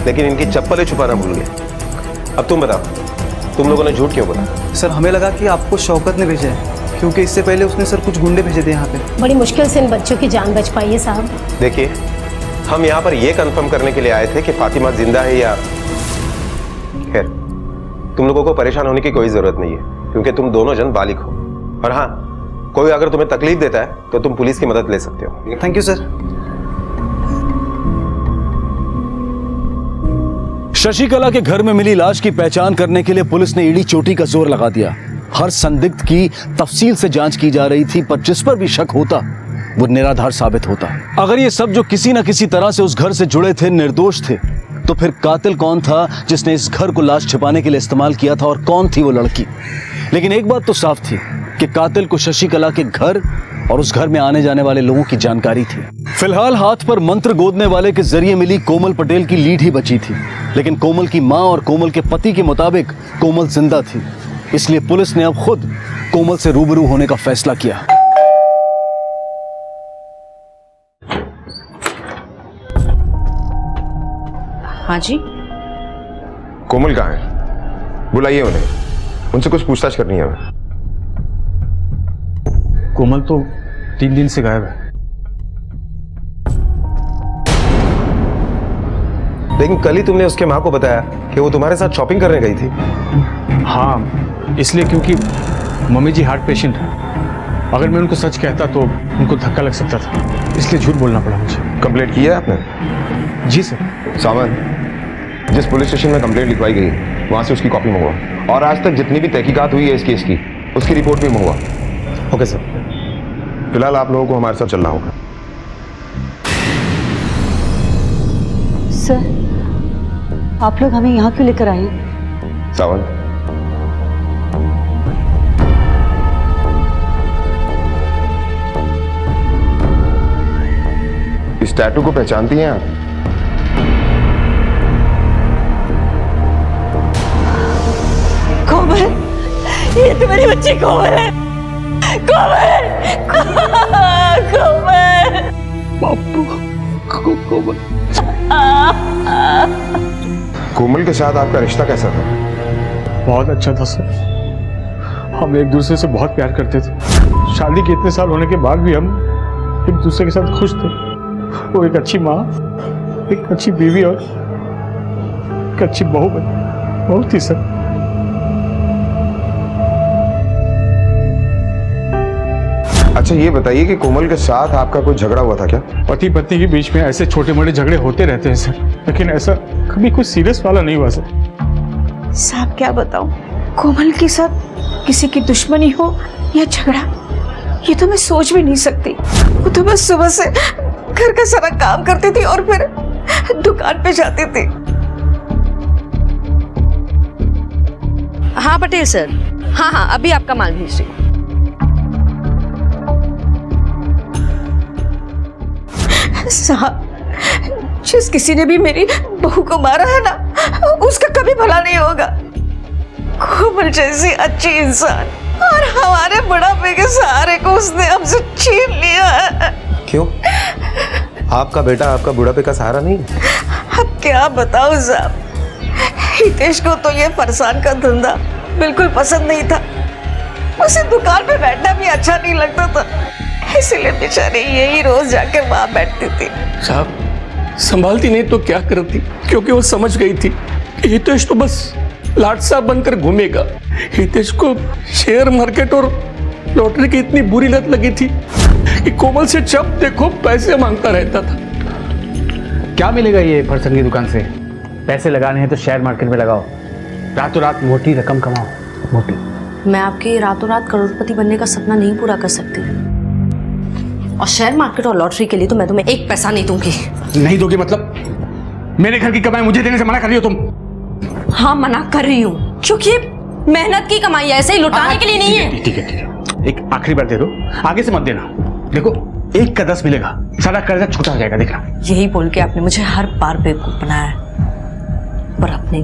लेकिन इनकी चप्पलें छुपाना भूल गए। अब तुम बताओ, तुम लोगों ने झूठ क्यों बोला? सर हमें लगा कि आपको शौकत ने भेजा है, क्योंकि इससे पहले उसने सर कुछ गुंडे भेजे थे यहाँ पे। बड़ी मुश्किल से इन बच्चों की जान बच पाई है साहब। देखिए, हम यहाँ पर यह कंफर्म करने के लिए आए थे कि फातिमा जिंदा है या। खैर, तुम लोगों को परेशान होने की कोई जरूरत नहीं है, क्योंकि तुम दोनों जन बालिग हो। और हाँ, कोई अगर तुम्हें तकलीफ देता है तो तुम पुलिस की मदद ले सकते हो। Thank you sir. शशिकला के घर में मिली लाश की पहचान करने के लिए पुलिस ने ईड़ी चोटी का जोर लगा दिया। हर संदिग्ध की तफसील से जांच की जा रही थी, पर जिस पर भी शक होता वो निराधार साबित होता। अगर ये सब जो किसी न किसी तरह से उस घर से जुड़े थे निर्दोष थे, तो फिर कातिल कौन था जिसने इस घर को लाश छिपाने के लिए इस्तेमाल किया था, और कौन थी वो लड़की? लेकिन एक बात तो साफ थी कि कातिल को शशिकला के घर और उस घर में आने जाने वाले लोगों की जानकारी थी। फिलहाल हाथ पर मंत्र गोदने वाले के जरिए मिली कोमल पटेल की लीड ही बची थी, लेकिन कोमल की मां और कोमल के पति के मुताबिक कोमल जिंदा थी। इसलिए पुलिस ने अब खुद कोमल से रूबरू होने का फैसला किया। हाँ जी। कोमल कहाँ है? बुलाइए उन्हें, उनसे कुछ पूछताछ करनी है हमें। कोमल तो 3 दिन से गायब है। लेकिन कल ही तुमने उसके माँ को बताया कि वो तुम्हारे साथ शॉपिंग करने गई थी। हाँ, इसलिए क्योंकि मम्मी जी हार्ट पेशेंट है। अगर मैं उनको सच कहता तो उनको धक्का लग सकता था, इसलिए झूठ बोलना पड़ा मुझे। कंप्लेंट की है आपने? जी सर। सावंत, जिस पुलिस स्टेशन में कंप्लेंट लिखवाई गई वहां से उसकी कॉपी मंगवा, और आज तक जितनी भी तहकीकात हुई है इस केस की उसकी रिपोर्ट भी मंगवा। Okay sir. फिलहाल आप लोगों को हमारे साथ चलना होगा। सर, आप लोग हमें यहाँ क्यों लेकर आए? सावंत, इस टैटू को पहचानती हैं आप? कोमल, ये तुम्हारी बच्ची कोमल है। कोमल, कोमल, बापू, कोमल। कोमल के साथ आपका रिश्ता कैसा था? बहुत अच्छा था सर। हम एक दूसरे से बहुत प्यार करते थे। शादी के इतने साल होने के बाद भी हम एक दूसरे के साथ खुश थे। वो एक अच्छी माँ, एक अच्छी बीवी और एक अच्छी बहू बनी। बहुत ही सर। अच्छा ये बताइए कि कोमल के साथ आपका कोई झगड़ा हुआ था क्या? पति पत्नी के बीच में ऐसे छोटे मोटे झगड़े होते रहते हैं सर, लेकिन ऐसा कभी कोई सीरियस वाला नहीं हुआ सर। साहब क्या बताऊं, कोमल के साथ किसी की दुश्मनी हो या झगड़ा, ये तो मैं सोच भी नहीं सकती। वो तो बस सुबह से घर का सारा काम करती थी और फिर दुकान पे जाती थी। हाँ पटेल सर, हाँ अभी आपका माल भेज रही हूँ। साहब, जिस किसी ने भी मेरी बहू को मारा है ना, उसका कभी भला नहीं होगा। कोमल जैसी अच्छी इंसान और हमारे बुढ़ापे के सहारे को उसने हमसे छीन लिया है। क्यों? आपका बेटा आपका बुढ़ापे का सहारा नहीं? अब क्या बताऊं साहब, हितेश को तो ये फरसान का धंधा बिल्कुल पसंद नहीं था। उसे दुकान पे बैठना भी अच्छा नहीं लगता था, इसलिए बेचारी यही रोज जाकर वहां बैठती थी। साहब, संभालती नहीं तो क्या करती, क्योंकि वो समझ गई थी कि हितेश तो बस लाटसा बनकर घूमेगा। हितेश को शेयर मार्केट और लॉटरी की इतनी बुरी लत लगी थी कि कोमल से जब देखो पैसे मांगता रहता था। क्या मिलेगा ये फरसन की दुकान से? पैसे लगाने हैं तो शेयर मार्केट में लगाओ, रातों रात मोटी रकम कमाओ। मोटी। मैं आपके रातों रात करोड़पति बनने का सपना नहीं पूरा कर सकती, और शेयर मार्केट और लॉटरी के लिए तो मैं तुम्हें एक पैसा नहीं दूंगी। नहीं दोगे मतलब? मेरे घर की कमाई मुझे देने से मना कर रही हो तुम? हाँ मना कर रही हूँ, क्योंकि मेहनत की कमाई है, ऐसे ही लुटाने के लिए नहीं है। ठीक है, एक आखिरी बार दे दो, आगे से मत देना। देखो 1 का 10 मिलेगा, सारा कर्जा छूटा हो जाएगा, देखना। यही बोल के आपने मुझे हर बार बेवकूफ बनाया है, पर अपने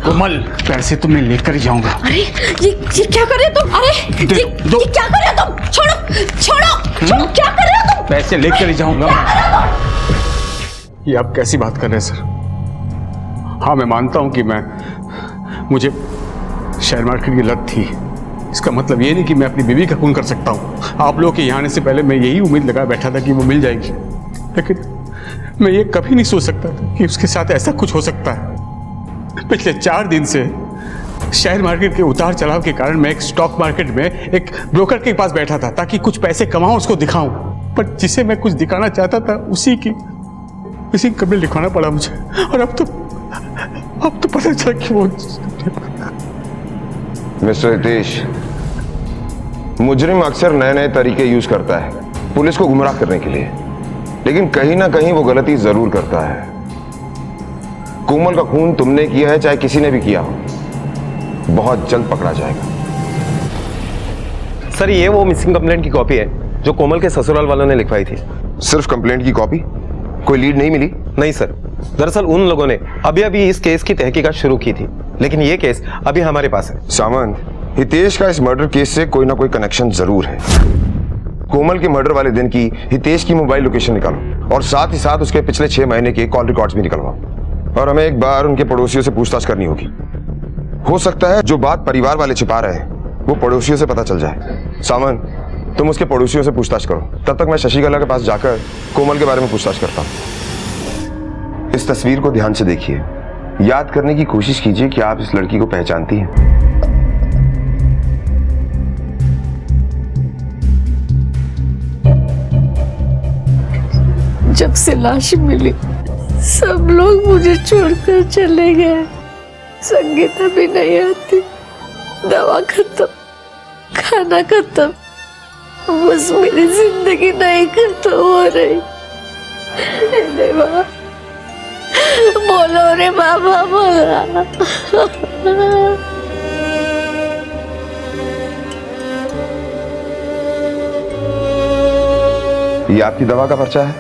कोमल, पैसे तो मैं लेकर ही जाऊंगा। अरे ये क्या कर रहे हो तुम? अरे ये क्या कर रहे हो तुम? छोड़ो छोड़ो छोड़ो, क्या कर रहे हो तुम? पैसे लेकर ही जाऊंगा। ये आप कैसी बात कर रहे हैं सर? हाँ मैं मानता हूं कि मुझे शेयर मार्केट की लत थी। इसका मतलब ये नहीं कि मैं अपनी बीवी का खून कर सकता हूँ। आप लोगों के यहाँ आने से पहले मैं यही उम्मीद लगा बैठा था कि वो मिल जाएगी, लेकिन मैं ये कभी नहीं सोच सकता था कि उसके साथ ऐसा कुछ हो सकता है। पिछले 4 दिन से शेयर मार्केट के उतार चढ़ाव के कारण मैं एक स्टॉक मार्केट में एक ब्रोकर के पास बैठा था ताकि कुछ पैसे कमाऊं, उसको दिखाऊं, पर जिसे मैं कुछ दिखाना चाहता था उसी की कब्र लिखवाना पड़ा मुझे। और अब तो पता चला कि वो। मिस्टर हितेश, मुजरिम अक्सर नए नए तरीके यूज करता है पुलिस को गुमराह करने के लिए, लेकिन कहीं ना कहीं वो गलती जरूर करता है। कोमल का खून तुमने किया है, चाहे किसी ने भी किया हो, बहुत जल्द पकड़ा जाएगा। सर ये वो मिसिंग कंप्लेंट की कॉपी है जो कोमल के ससुराल वालों ने लिखवाई थी। सिर्फ कंप्लेंट की कॉपी? कोई लीड नहीं मिली? नहीं सर, दरअसल उन लोगों ने अभी इस केस की तहकीकात शुरू की थी, लेकिन ये केस अभी हमारे पास है। सावंत, हितेश का इस मर्डर केस से कोई ना कोई कनेक्शन जरूर है। कोमल के मर्डर वाले दिन की हितेश की मोबाइल लोकेशन निकालो और साथ ही साथ उसके पिछले 6 महीने के कॉल रिकॉर्ड्स भी निकलवाओ, और हमें एक बार उनके पड़ोसियों से पूछताछ करनी होगी। हो सकता है जो बात परिवार वाले छिपा रहे हैं वो पड़ोसियों से पता चल जाए। सावंत, तुम उसके पड़ोसियों से पूछताछ करो, तब तक मैं शशिकला के पास जाकर कोमल के बारे में पूछताछ करता हूँ। इस तस्वीर को ध्यान से देखिए, याद करने की कोशिश कीजिए कि आप इस लड़की को पहचानती हैं। जब से लाश मिली सब लोग मुझे छोड़कर चले गए। संगीता भी नहीं आती, दवा खत्म, खाना खत्म, बस मेरी जिंदगी नहीं खत्म हो रही। देवा बोलो रे बाबा, बोला। ये आपकी दवा का पर्चा है।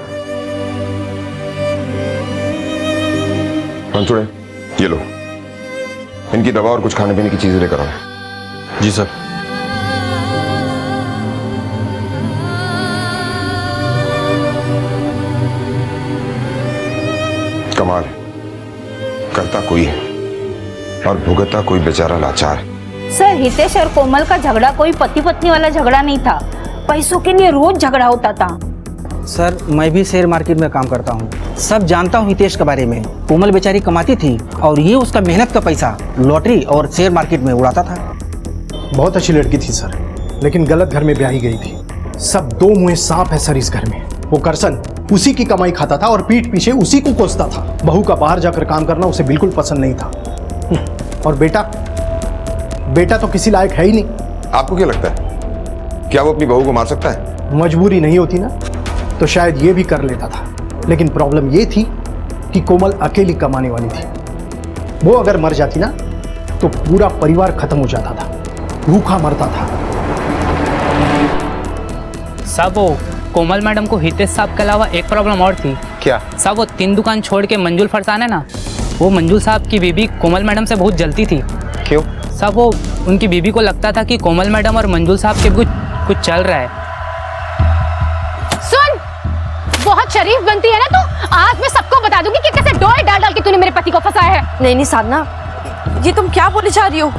मंचूड़े, ये लो, इनकी दवा और कुछ खाने पीने की चीजें लेकर आओ। जी सर। कमाल, करता कोई है और भुगतता कोई बेचारा लाचार। सर, हितेश और कोमल का झगड़ा कोई पति पत्नी वाला झगड़ा नहीं था, पैसों के लिए रोज झगड़ा होता था। सर, मैं भी शेयर मार्केट में काम करता हूँ, सब जानता हूँ हितेश के बारे में। कोमल बेचारी कमाती थी और ये उसका मेहनत का पैसा लॉटरी और शेयर मार्केट में उड़ाता था। बहुत अच्छी लड़की थी सर, लेकिन गलत घर में ब्याही गई थी। सब दो मुंहे सांप है सर इस घर में। वो करसन उसी की कमाई खाता था और पीठ पीछे उसी को कोसता था। बहू का बाहर जाकर काम करना उसे बिल्कुल पसंद नहीं था। और बेटा तो किसी लायक है ही नहीं। आपको क्या लगता है, क्या वो अपनी बहू को मार सकता है? मजबूरी नहीं होती ना तो शायद ये भी कर लेता था, लेकिन प्रॉब्लम ये थी कि कोमल अकेली कमाने वाली थी। वो अगर मर जाती ना तो पूरा परिवार खत्म हो जाता था, भूखा मरता था। साहब, वो कोमल मैडम को हितेश साहब के अलावा एक प्रॉब्लम और थी। क्या? साहब, वो 3 दुकान छोड़ के मंजूल फरसान है ना, वो मंजूल साहब की बीबी कोमल मैडम से बहुत जलती थी। क्यों? साहब, वो उनकी बीबी को लगता था कि कोमल मैडम और मंजूल साहब के कुछ चल रहा है। सुन, बहुत शरीफ बनती है ना तू, आज मैं सबको बता दूंगी कि कैसे डोए डाल डाल के तूने मेरे पति को फंसाया है। नहीं नहीं साधना, ये तुम क्या बोली जा रही हो?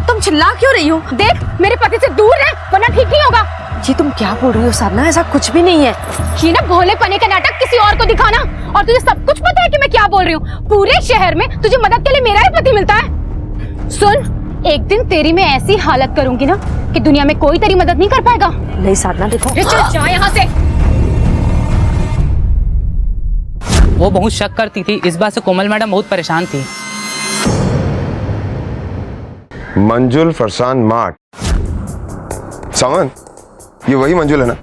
तुम चिल्ला क्यों रही हो? देख, मेरे पति से दूर रह वरना ठीक नहीं होगा। जी तुम क्या बोल रही हो साधना? ऐसा कुछ भी नहीं है। ये ना भोले पने का नाटक किसी और को दिखाना, और तुझे सब कुछ पता है कि मैं क्या बोल रही हूँ। पूरे शहर में तुझे मदद के लिए मेरा ही पति मिलता है। सुन, एक दिन तेरी मैं ऐसी हालत करूंगी ना कि दुनिया में कोई तेरी मदद नहीं कर पाएगा। नहीं साधना, देखो चल जा यहाँ से। वो बहुत शक करती थी, इस बात से कोमल मैडम बहुत परेशान थी। मंजुल फरसान मार्ट, सामान, ये वही मंजुल है ना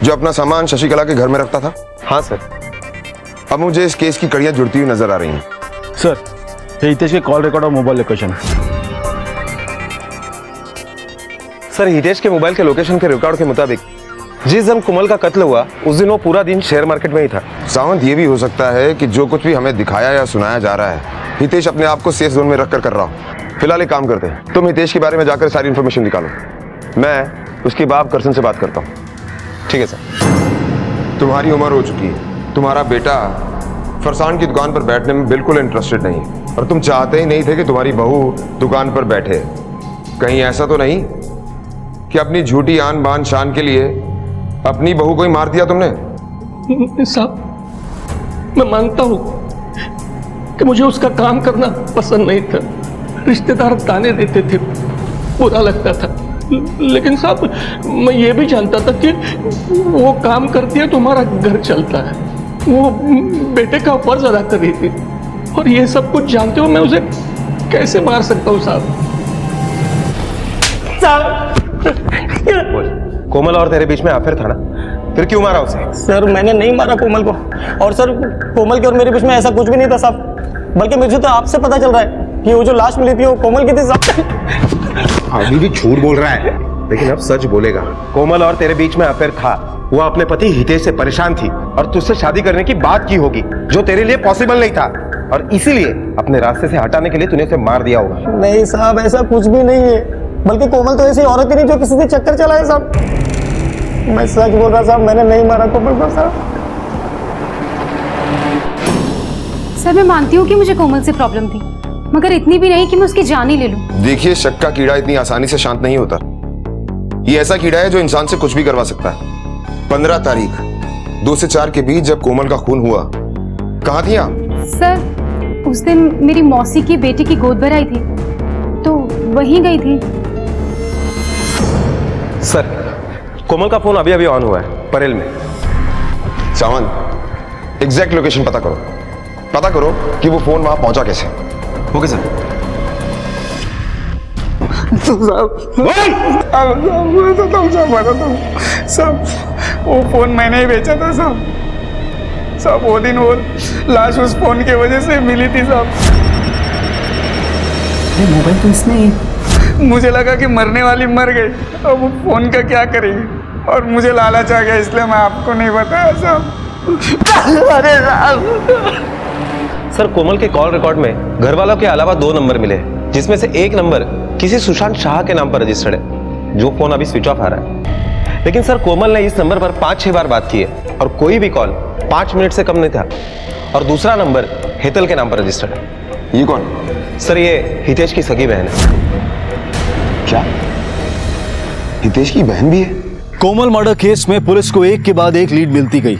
जो अपना सामान शशिकला के घर में रखता था? हाँ सर। अब मुझे इस केस की कड़ियां जुड़ती हुई नजर आ रही हैं। सर, ये हितेश के कॉल रिकॉर्ड और मोबाइल लोकेशन। सर, हितेश के मोबाइल के लोकेशन के रिकॉर्ड के मुताबिक जिस दिन कोमल का कत्ल हुआ उस दिन वो पूरा दिन शेयर मार्केट में ही था। सावंत, ये भी हो सकता है कि जो कुछ भी हमें दिखाया या सुनाया जा रहा है हितेश अपने आप को सेफ जोन में रखकर कर रहा हो। फिलहाल एक काम करते हैं, तुम हितेश के बारे में जाकर सारी इंफॉर्मेशन निकालो, मैं उसके बाप करसन से बात करता हूँ। ठीक है सर। तुम्हारी उम्र हो चुकी है, तुम्हारा बेटा फरसान की दुकान पर बैठने में बिल्कुल इंटरेस्टेड नहीं है और तुम चाहते ही नहीं थे कि तुम्हारी बहू दुकान पर बैठे। कहीं ऐसा तो नहीं कि अपनी झूठी आन बान शान के लिए अपनी बहू को ही मार दिया तुमने? साहब, मैं मानता हूं कि मुझे उसका काम करना पसंद नहीं था, रिश्तेदार ताने देते थे, बुरा लगता था, लेकिन साहब मैं ये भी जानता था कि वो काम करती है तो हमारा घर चलता है। वो बेटे का फर्ज अदा कर रही थी और ये सब कुछ जानते हो मैं उसे कैसे मार सकता हूँ साहब? कोमल और तेरे बीच में अफेयर था ना, फिर क्यों मारा उसे? सर, मैंने नहीं मारा कोमल को, और सर कोमल के और मेरे बीच में ऐसा कुछ भी नहीं था साहब, बल्कि मुझे तो आपसे पता चल रहा है कि वो जो लाश मिली थी वो कोमल की थी साहब। अभी भी झूठ बोल रहा है, लेकिन अब सच बोलेगा। कोमल और तेरे बीच में अफेयर था, वो अपने पति हितेश से परेशान थी और तुझसे शादी करने की बात की होगी जो तेरे लिए पॉसिबल नहीं था, और इसीलिए अपने रास्ते से हटाने के लिए तूने उसे मार दिया होगा। नहीं साहब, ऐसा कुछ भी नहीं है, बल्कि कोमल तो ऐसी औरत ही नहीं जो किसी से चक्कर चलाए साहब। मैं सच बोल रहा साहब, मैंने नहीं मारा कोमल को साहब। सर, मैं मानती हूँ कि मुझे कोमल से प्रॉब्लम थी, मगर इतनी भी नहीं कि मैं उसकी जान ही ले लूं। देखिए, शक का कीड़ा इतनी आसानी से शांत नहीं होता। ये ऐसा कीड़ा है जो इंसान से कुछ भी करवा सकता है। 15 तारीख 2 से 4 के बीच जब कोमल का खून हुआ, कहाँ थी आप? सर उस दिन मेरी मौसी की बेटी की गोद भराई थी तो वहीं गई थी। सर कोमल का फोन अभी अभी ऑन हुआ है परेल में। सावंत एग्जैक्ट लोकेशन पता करो कि वो फोन वहां पहुंचा कैसे। Okay sir. सब वो फोन मैंने ही बेचा था साहब। सब वो दिन वो लाश उस फोन की वजह से मिली थी साहब। मोबाइल तो इसने मुझे लगा कि मरने वाली मर गई, अब वो फोन का क्या करेगी, और मुझे लालच आ गया इसलिए मैं आपको नहीं बताया साहब। अरे साहब। सर कोमल के कॉल रिकॉर्ड में घर वालों के अलावा 2 नंबर मिले हैं, जिसमें से एक नंबर किसी सुशांत शाह के नाम पर रजिस्टर्ड है, जो फोन अभी स्विच ऑफ आ रहा है। लेकिन सर कोमल ने इस नंबर पर 5-6 बार बात की है और कोई भी कॉल 5 मिनट से कम नहीं था। और दूसरा नंबर हेतल के नाम पर रजिस्टर्ड है। ये कौन? सर ये हितेश की सगी बहन है। क्या हितेश की बहन भी है? कोमल मर्डर केस में पुलिस को एक के बाद एक लीड मिलती गई,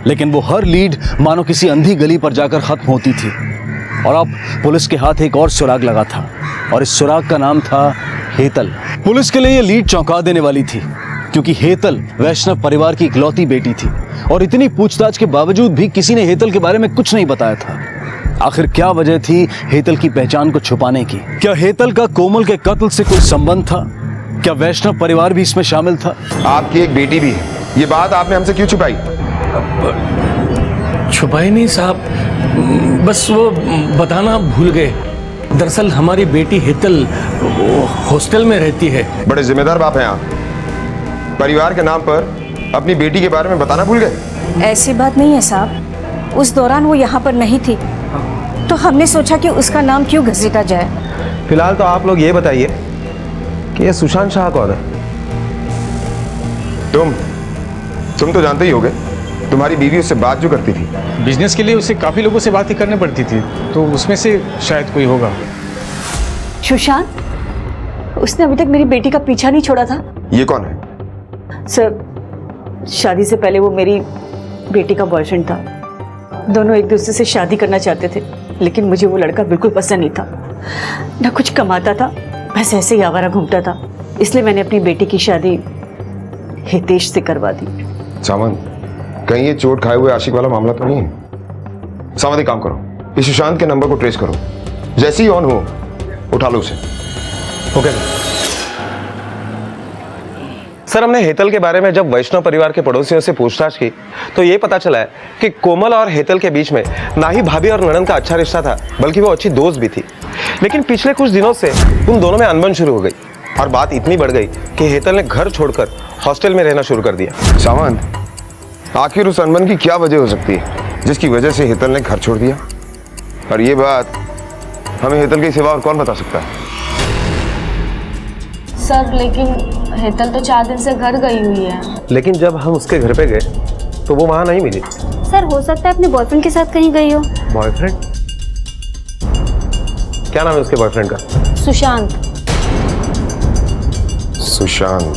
लेकिन वो हर लीड मानो किसी अंधी गली पर जाकर खत्म होती थी। और अब पुलिस के हाथ एक और सुराग लगा था, और इस सुराग का नाम था हेतल। पुलिस के लिए ये लीड चौंका देने वाली थी, क्योंकि हेतल वैष्णव परिवार की इकलौती बेटी थी, और इतनी पूछताछ के बावजूद भी किसी ने हेतल के बारे में कुछ नहीं बताया था। आखिर क्या वजह थी हेतल की पहचान को छुपाने की? क्या हेतल का कोमल के कत्ल से कोई संबंध था? क्या वैष्णव परिवार भी इसमें शामिल था? आपकी एक बेटी भी है, ये बात आपने हमसे क्यों छुपाई? छुपाई नहीं साहब, बस वो बताना भूल गए। दरअसल हमारी बेटी हेतल हॉस्टल में रहती है। बड़े जिम्मेदार बाप हैं आप, परिवार के नाम पर अपनी बेटी के बारे में बताना भूल गए। ऐसी बात नहीं है साहब, उस दौरान वो यहाँ पर नहीं थी, तो हमने सोचा कि उसका नाम क्यों घसीटा जाए। फिलहाल तो आप लोग ये बताइए कि ये सुशांत शाह कौन है? तुम तो जानते ही होगे, तुम्हारी बीवी उससे बात जो करती थी। बिजनेस के लिए उसे काफी लोगों से बात ही करनी पड़ती थी, तो उसमें से शायद कोई होगा। सुशांत, उसने अभी तक मेरी बेटी का पीछा नहीं छोड़ा था। ये कौन है? सर, शादी से पहले वो मेरी बेटी का बॉयफ्रेंड था। दोनों एक दूसरे से शादी करना चाहते थे, लेकिन मुझे वो लड़का बिल्कुल पसंद नहीं था। न कुछ कमाता था, बस ऐसे ही आवारा घूमता था। इसलिए मैंने अपनी बेटी की शादी हितेश से करवा दी। सावंत, कहीं ये चोट खाए हुए आशिक वाला मामला तो नहीं है? सावंत, एक काम करो, इस सुशांत के नंबर को ट्रेस करो, जैसे ही ऑन हो उठा लो उसे। ओके सर, हमने हेतल के बारे में जब वैष्णव परिवार के पड़ोसियों से पूछताछ की तो ये पता चला है कि कोमल और हेतल के बीच में ना ही भाभी और ननद का अच्छा रिश्ता था, बल्कि वो अच्छी दोस्त भी थी। लेकिन पिछले कुछ दिनों से उन दोनों में अनबन शुरू हो गई, और बात इतनी बढ़ गई कि हेतल ने घर छोड़कर हॉस्टल में रहना शुरू कर दिया। सावंत, आखिर उस अनबन की क्या वजह हो सकती है जिसकी वजह से हेतल ने घर छोड़ दिया? और ये बात हमें हेतल के सिवा और कौन बता सकता है? सर, लेकिन हेतल तो 4 दिन से घर गई हुई है। लेकिन जब हम उसके घर पे गए तो वो वहां नहीं मिली। सर, हो सकता है अपने बॉयफ्रेंड के साथ कहीं गई हो। बॉयफ्रेंड? क्या नाम है उसके बॉयफ्रेंड का? सुशांत। सुशांत?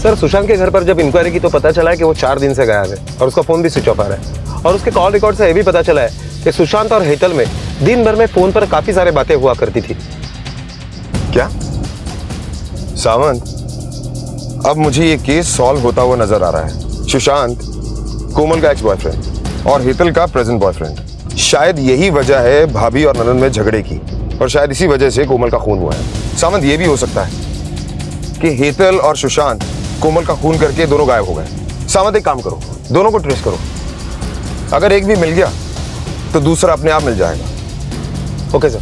सर, सुशांत के घर पर जब इंक्वायरी की तो पता चला है कि वो 4 दिन से गायब है, और उसका फोन भी स्विच ऑफ आ रहा है। और उसके कॉल रिकॉर्ड से यह भी पता चला है कि सुशांत और हेतल में दिन भर में फोन पर काफी सारे बातें हुआ करती थी। क्या? सावंत, अब मुझे ये केस सॉल्व होता हुआ नजर आ रहा है। सुशांत कोमल का एक्स बॉयफ्रेंड और हेतल का प्रेजेंट बॉयफ्रेंड। शायद यही वजह है भाभी और ननद में झगड़े की, और शायद इसी वजह से कोमल का खून हुआ है। सावंत, ये भी हो सकता है कि हेतल और सुशांत कोमल का खून करके दोनों गायब हो गए। सावंत, एक काम करो, दोनों को ट्रेस करो। अगर एक भी मिल गया तो दूसरा अपने आप मिल जाएगा। ओके सर,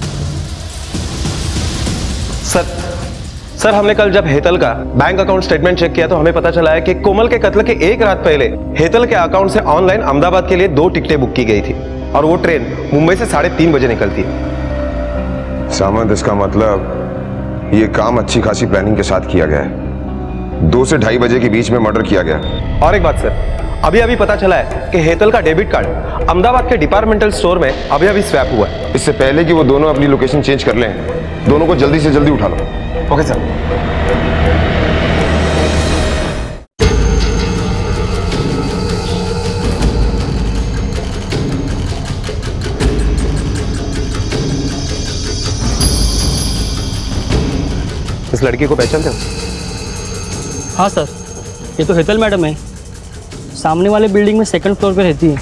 हमने कल जब हेतल का बैंक अकाउंट स्टेटमेंट चेक किया तो हमें पता चला है कि कोमल के कत्ल के एक रात पहले हेतल के अकाउंट से ऑनलाइन अहमदाबाद के लिए 2 टिकटें बुक की गई थी, और वो ट्रेन मुंबई से 3:30 बजे निकलती है। सावंत, इसका मतलब ये काम अच्छी खासी प्लानिंग के साथ किया गया है। 2 से 2:30 बजे के बीच में मर्डर किया गया। और एक बात सर, अभी पता चला है कि हेतल का डेबिट कार्ड अहमदाबाद के डिपार्टमेंटल स्टोर में अभी स्वैप हुआ है। इससे पहले कि वो दोनों अपनी लोकेशन चेंज कर लें, दोनों को जल्दी से जल्दी उठा लो। Okay sir. इस लड़की को पहचानते हो? हाँ सर, ये तो हेतल मैडम है, सामने वाले बिल्डिंग में 2nd फ्लोर पे रहती है।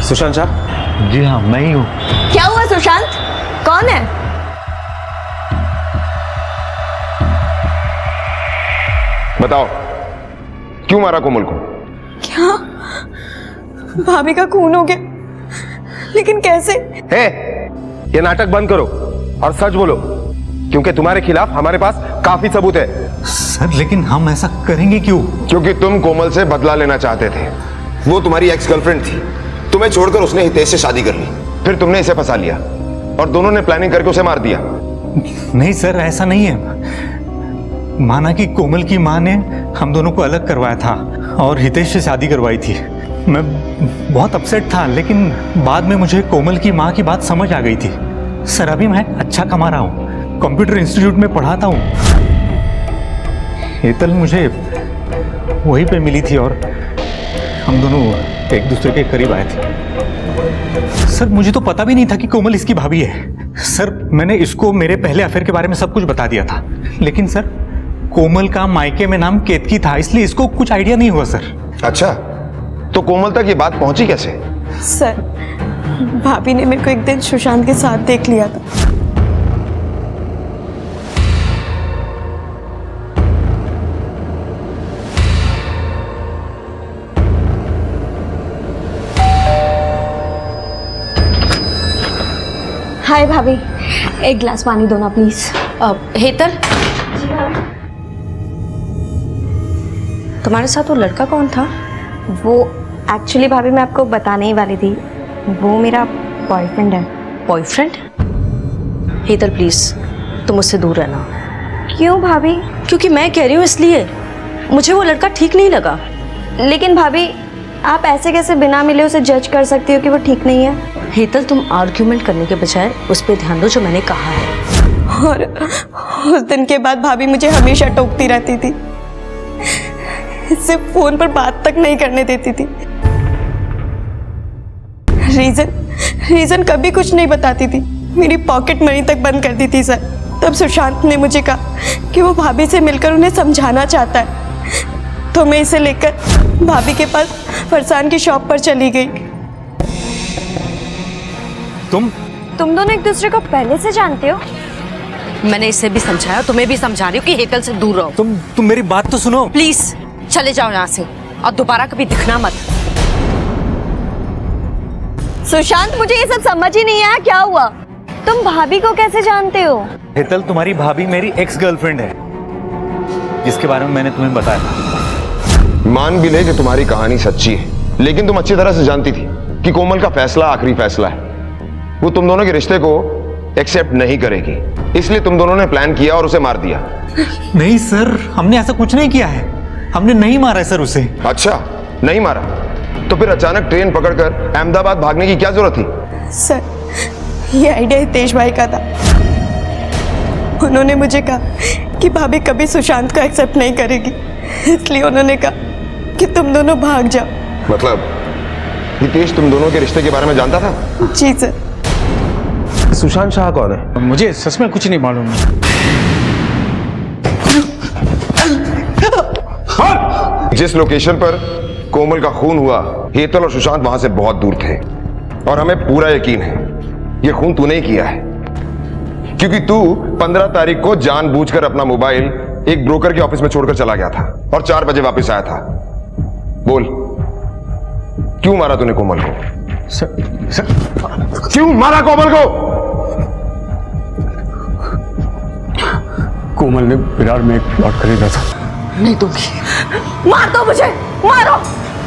सुशांत शाह? जी हाँ, मैं ही हूँ। क्या हुआ सुशांत? कौन है? बताओ, क्यों मारा कोमल को? क्या भाभी का खून हो गया? लेकिन कैसे? ये नाटक बंद करो और सच बोलो, क्योंकि तुम्हारे खिलाफ हमारे पास काफी सबूत है। सर लेकिन हम ऐसा करेंगे क्यों? क्योंकि तुम कोमल से बदला लेना चाहते थे। वो तुम्हारी एक्स गर्लफ्रेंड थी, तुम्हें छोड़कर उसने हितेश से शादी कर ली, फिर तुमने इसे फंसा लिया और दोनों ने प्लानिंग करके उसे मार दिया। नहीं सर, ऐसा नहीं है। माना कि कोमल की माँ ने हम दोनों को अलग करवाया था और हितेश से शादी करवाई थी। मैं बहुत अपसेट था, लेकिन बाद में मुझे कोमल की माँ की बात समझ आ गई थी। सर अभी मैं अच्छा कमा रहा हूँ, कंप्यूटर इंस्टीट्यूट में पढ़ाता हूँ। हेतल मुझे वहीं पे मिली थी और हम दोनों एक दूसरे के करीब आए थे। सर मुझे तो पता भी नहीं था कि कोमल इसकी भाभी है। सर मैंने इसको मेरे पहले अफेयर के बारे में सब कुछ बता दिया था, लेकिन सर कोमल का मायके में नाम केतकी था, इसलिए इसको कुछ आइडिया नहीं हुआ सर। अच्छा, तो कोमल तक ये बात पहुंची कैसे? सर भाभी ने मेरे को एक दिन सुशांत के साथ देख लिया था। हाय भाभी, एक गिलास पानी दो ना प्लीज। हेतल, तुम्हारे साथ वो लड़का कौन था? वो एक्चुअली भाभी मैं आपको बताने ही वाली थी, वो मेरा बॉयफ्रेंड है। बॉयफ्रेंड? हेतल प्लीज तुम उससे दूर रहना। क्यों भाभी? क्योंकि मैं कह रही हूँ इसलिए, मुझे वो लड़का ठीक नहीं लगा। लेकिन भाभी आप ऐसे कैसे बिना मिले उसे जज कर सकती हो कि वो ठीक नहीं है? हेतल तुम आर्ग्यूमेंट करने के बजाय उस पर ध्यान दो जो मैंने कहा है। और उस दिन के बाद भाभी मुझे हमेशा टोकती रहती थी, इससे फोन पर बात तक नहीं करने देती थी। रीजन कभी कुछ नहीं बताती थी, मेरी पॉकेट मनी तक बंद कर दी थी सर। तब सुशांत ने मुझे कहा कि वो भाभी से मिलकर उन्हें समझाना चाहता है, तो मैं इसे लेकर भाभी के पास फरसान की शॉप पर चली गई। तुम दोनों एक दूसरे को पहले से जानते हो? मैंने इसे भी समझाया, तुम्हें भी समझा रही हूँ कि हेतल से दूर रहो। तुम मेरी बात तो सुनो प्लीज, चले जाओ यहाँ से और दोबारा कभी दिखना मत। सुशांत मुझे ये सब समझ ही नहीं आया, क्या हुआ? तुम भाभी को कैसे जानते हो? हेतल तुम्हारी भाभी मेरी एक्स गर्लफ्रेंड है, जिसके बारे में मैंने तुम्हें बताया था। मान भी ले कि तुम्हारी कहानी सच्ची है, लेकिन तुम अच्छी तरह से जानती थी कि कोमल का फैसला आखिरी फैसला है। वो तुम दोनों के रिश्ते को एक्सेप्ट नहीं करेगी, इसलिए तुम दोनों ने प्लान किया और उसे मार दिया। नहीं सर, हमने ऐसा कुछ नहीं किया है, हमने नहीं मारा है सर उसे। अच्छा, नहीं मारा तो फिर अचानक ट्रेन पकड़कर अहमदाबाद भागने की क्या जरूरत थी? सर ये आइडिया हितेश भाई का था। उन्होंने मुझे कहा कि भाभी कभी सुशांत को एक्सेप्ट नहीं करेगी, इसलिए उन्होंने कहा कि तुम दोनों भाग जाओ। मतलब हितेश तुम दोनों के रिश्ते के बारे में जानता था? जी सर। सुशांत शाह कौन है? मुझे सच में कुछ नहीं मालूम। जिस लोकेशन पर कोमल का खून हुआ, हेतल और सुशांत वहां से बहुत दूर थे और हमें पूरा यकीन है ये खून तूने ही किया है, क्योंकि तू 15 तारीख को जानबूझकर अपना मोबाइल एक ब्रोकर के ऑफिस में छोड़कर चला गया था और 4 बजे वापस आया था। बोल, क्यों मारा तूने कोमल को? सर क्यों मारा कोमल को? कोमल ने विरार में एक प्लॉट खरीदा था। नहीं दूंगी, मार दो मुझे, मारो।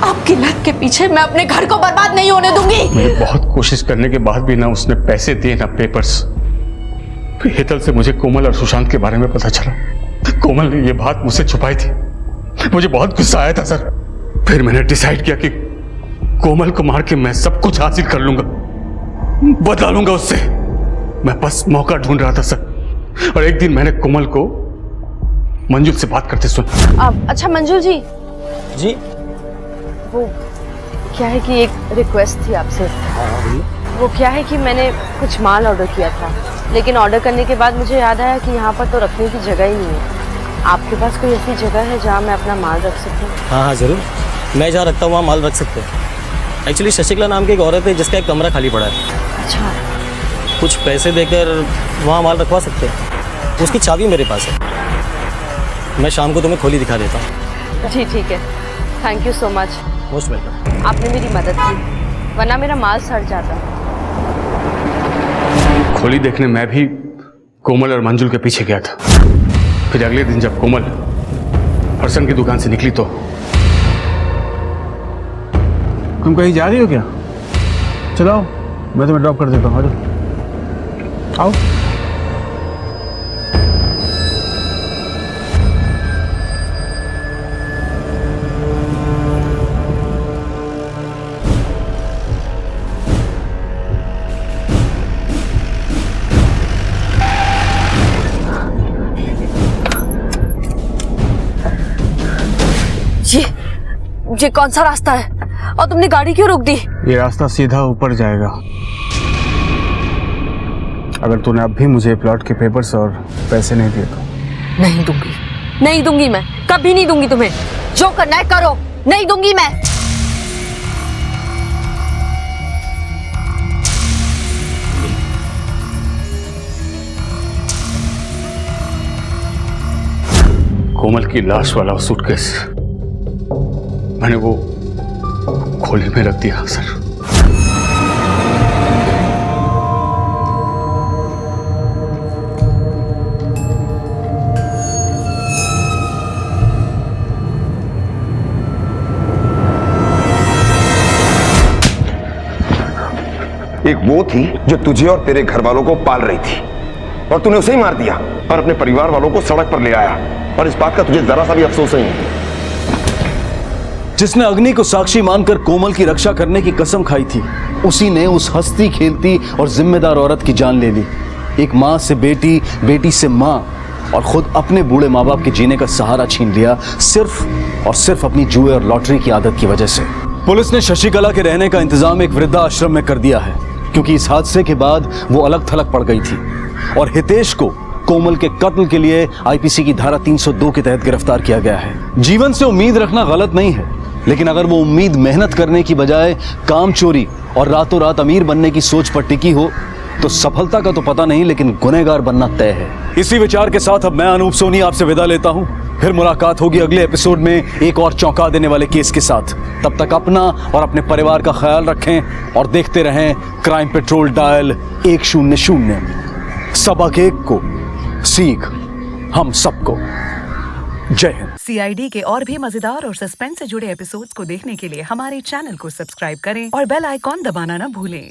आपकी लत के पीछे मैं अपने घर को बर्बाद नहीं होने दूंगी। मैंने बहुत कोशिश करने के बाद भी ना उसने पैसे दिए ना पेपर्स। हेतल से मुझे कोमल और सुशांत के बारे में पता चला। कोमल ने ये बात मुझसे छुपाई थी, मुझे बहुत गुस्सा आया था सर। फिर मैंने डिसाइड किया कि कोमल को मार के मैं सब कुछ हासिल कर लूंगा, बदला लूंगा उससे। मैं बस मौका ढूंढ रहा था सर, और एक दिन मैंने कोमल को मंजुल से बात करते सुना। अच्छा मंजुल जी, जी वो क्या है कि एक रिक्वेस्ट थी आपसे। वो क्या है कि मैंने कुछ माल ऑर्डर किया था, लेकिन ऑर्डर करने के बाद मुझे याद आया कि यहाँ पर तो रखने की जगह ही नहीं है। आपके पास कोई ऐसी जगह है जहाँ मैं अपना माल रख सकूँ? हाँ हाँ ज़रूर, मैं जहाँ रखता हूँ वहाँ माल रख सकते हैं। एक्चुअली शशिकला नाम की एक औरत है जिसका एक कमरा खाली पड़ा है। अच्छा। कुछ पैसे देकर वहाँ माल रखवा सकते हैं। उसकी चाबी मेरे पास है, मैं शाम को तुम्हें खोली दिखा देता हूँ। जी ठीक है, thank you so much. Most welcome. आपने मेरी मदद की, वरना मेरा माल सड़ जाता। खोली देखने मैं भी कोमल और मंजुल के पीछे गया था। फिर अगले दिन जब कोमल फरसन की दुकान से निकली तो तुम कहीं जा रही हो क्या? चलो आओ, मैं तुम्हें ड्रॉप कर देता हूँ। आओ। ये कौन सा रास्ता है और तुमने गाड़ी क्यों रोक दी? ये रास्ता सीधा ऊपर जाएगा। अगर तूने अब भी मुझे प्लॉट के पेपर्स और पैसे नहीं दिए तो। नहीं दूंगी, नहीं दूंगी, मैं कभी नहीं दूंगी तुम्हें। जो करना है करो, नहीं दूंगी मैं। कोमल की लाश वाला सूटकेस मैंने वो खोली में रख दिया सर। एक वो थी जो तुझे और तेरे घर वालों को पाल रही थी और तूने उसे ही मार दिया और अपने परिवार वालों को सड़क पर ले आया, और इस बात का तुझे जरा सा भी अफसोस नहीं है। जिसने अग्नि को साक्षी मानकर कोमल की रक्षा करने की कसम खाई थी, उसी ने उस हंसती खेलती और जिम्मेदार औरत की जान ले ली। एक माँ से बेटी, बेटी से माँ, और खुद अपने बूढ़े माँ बाप के जीने का सहारा छीन लिया, सिर्फ और सिर्फ अपनी जुए और लॉटरी की आदत की वजह से। पुलिस ने शशिकला के रहने का इंतजाम एक वृद्धाश्रम में कर दिया है, क्योंकि इस हादसे के बाद वो अलग थलग पड़ गई थी। और हितेश को कोमल के कत्ल के लिए आईपीसी की धारा 302 के तहत गिरफ्तार किया गया है। जीवन से उम्मीद रखना गलत नहीं है, लेकिन अगर वो उम्मीद मेहनत करने की बजाय काम चोरी और रातों रात अमीर बनने की सोच पर टिकी हो तो सफलता का तो पता नहीं, लेकिन गुनहगार बनना तय है। इसी विचार के साथ अब मैं अनूप सोनी आपसे विदा लेता हूं। फिर मुलाकात होगी अगले एपिसोड में एक और चौंका देने वाले केस के साथ। तब तक अपना और अपने परिवार का ख्याल रखें और देखते रहें क्राइम पेट्रोल डायल 100। सबक एक को सीख हम सबको। जय हिंद। CID के और भी मजेदार और सस्पेंस से जुड़े एपिसोड्स को देखने के लिए हमारे चैनल को सब्सक्राइब करें और बेल आइकॉन दबाना न भूलें।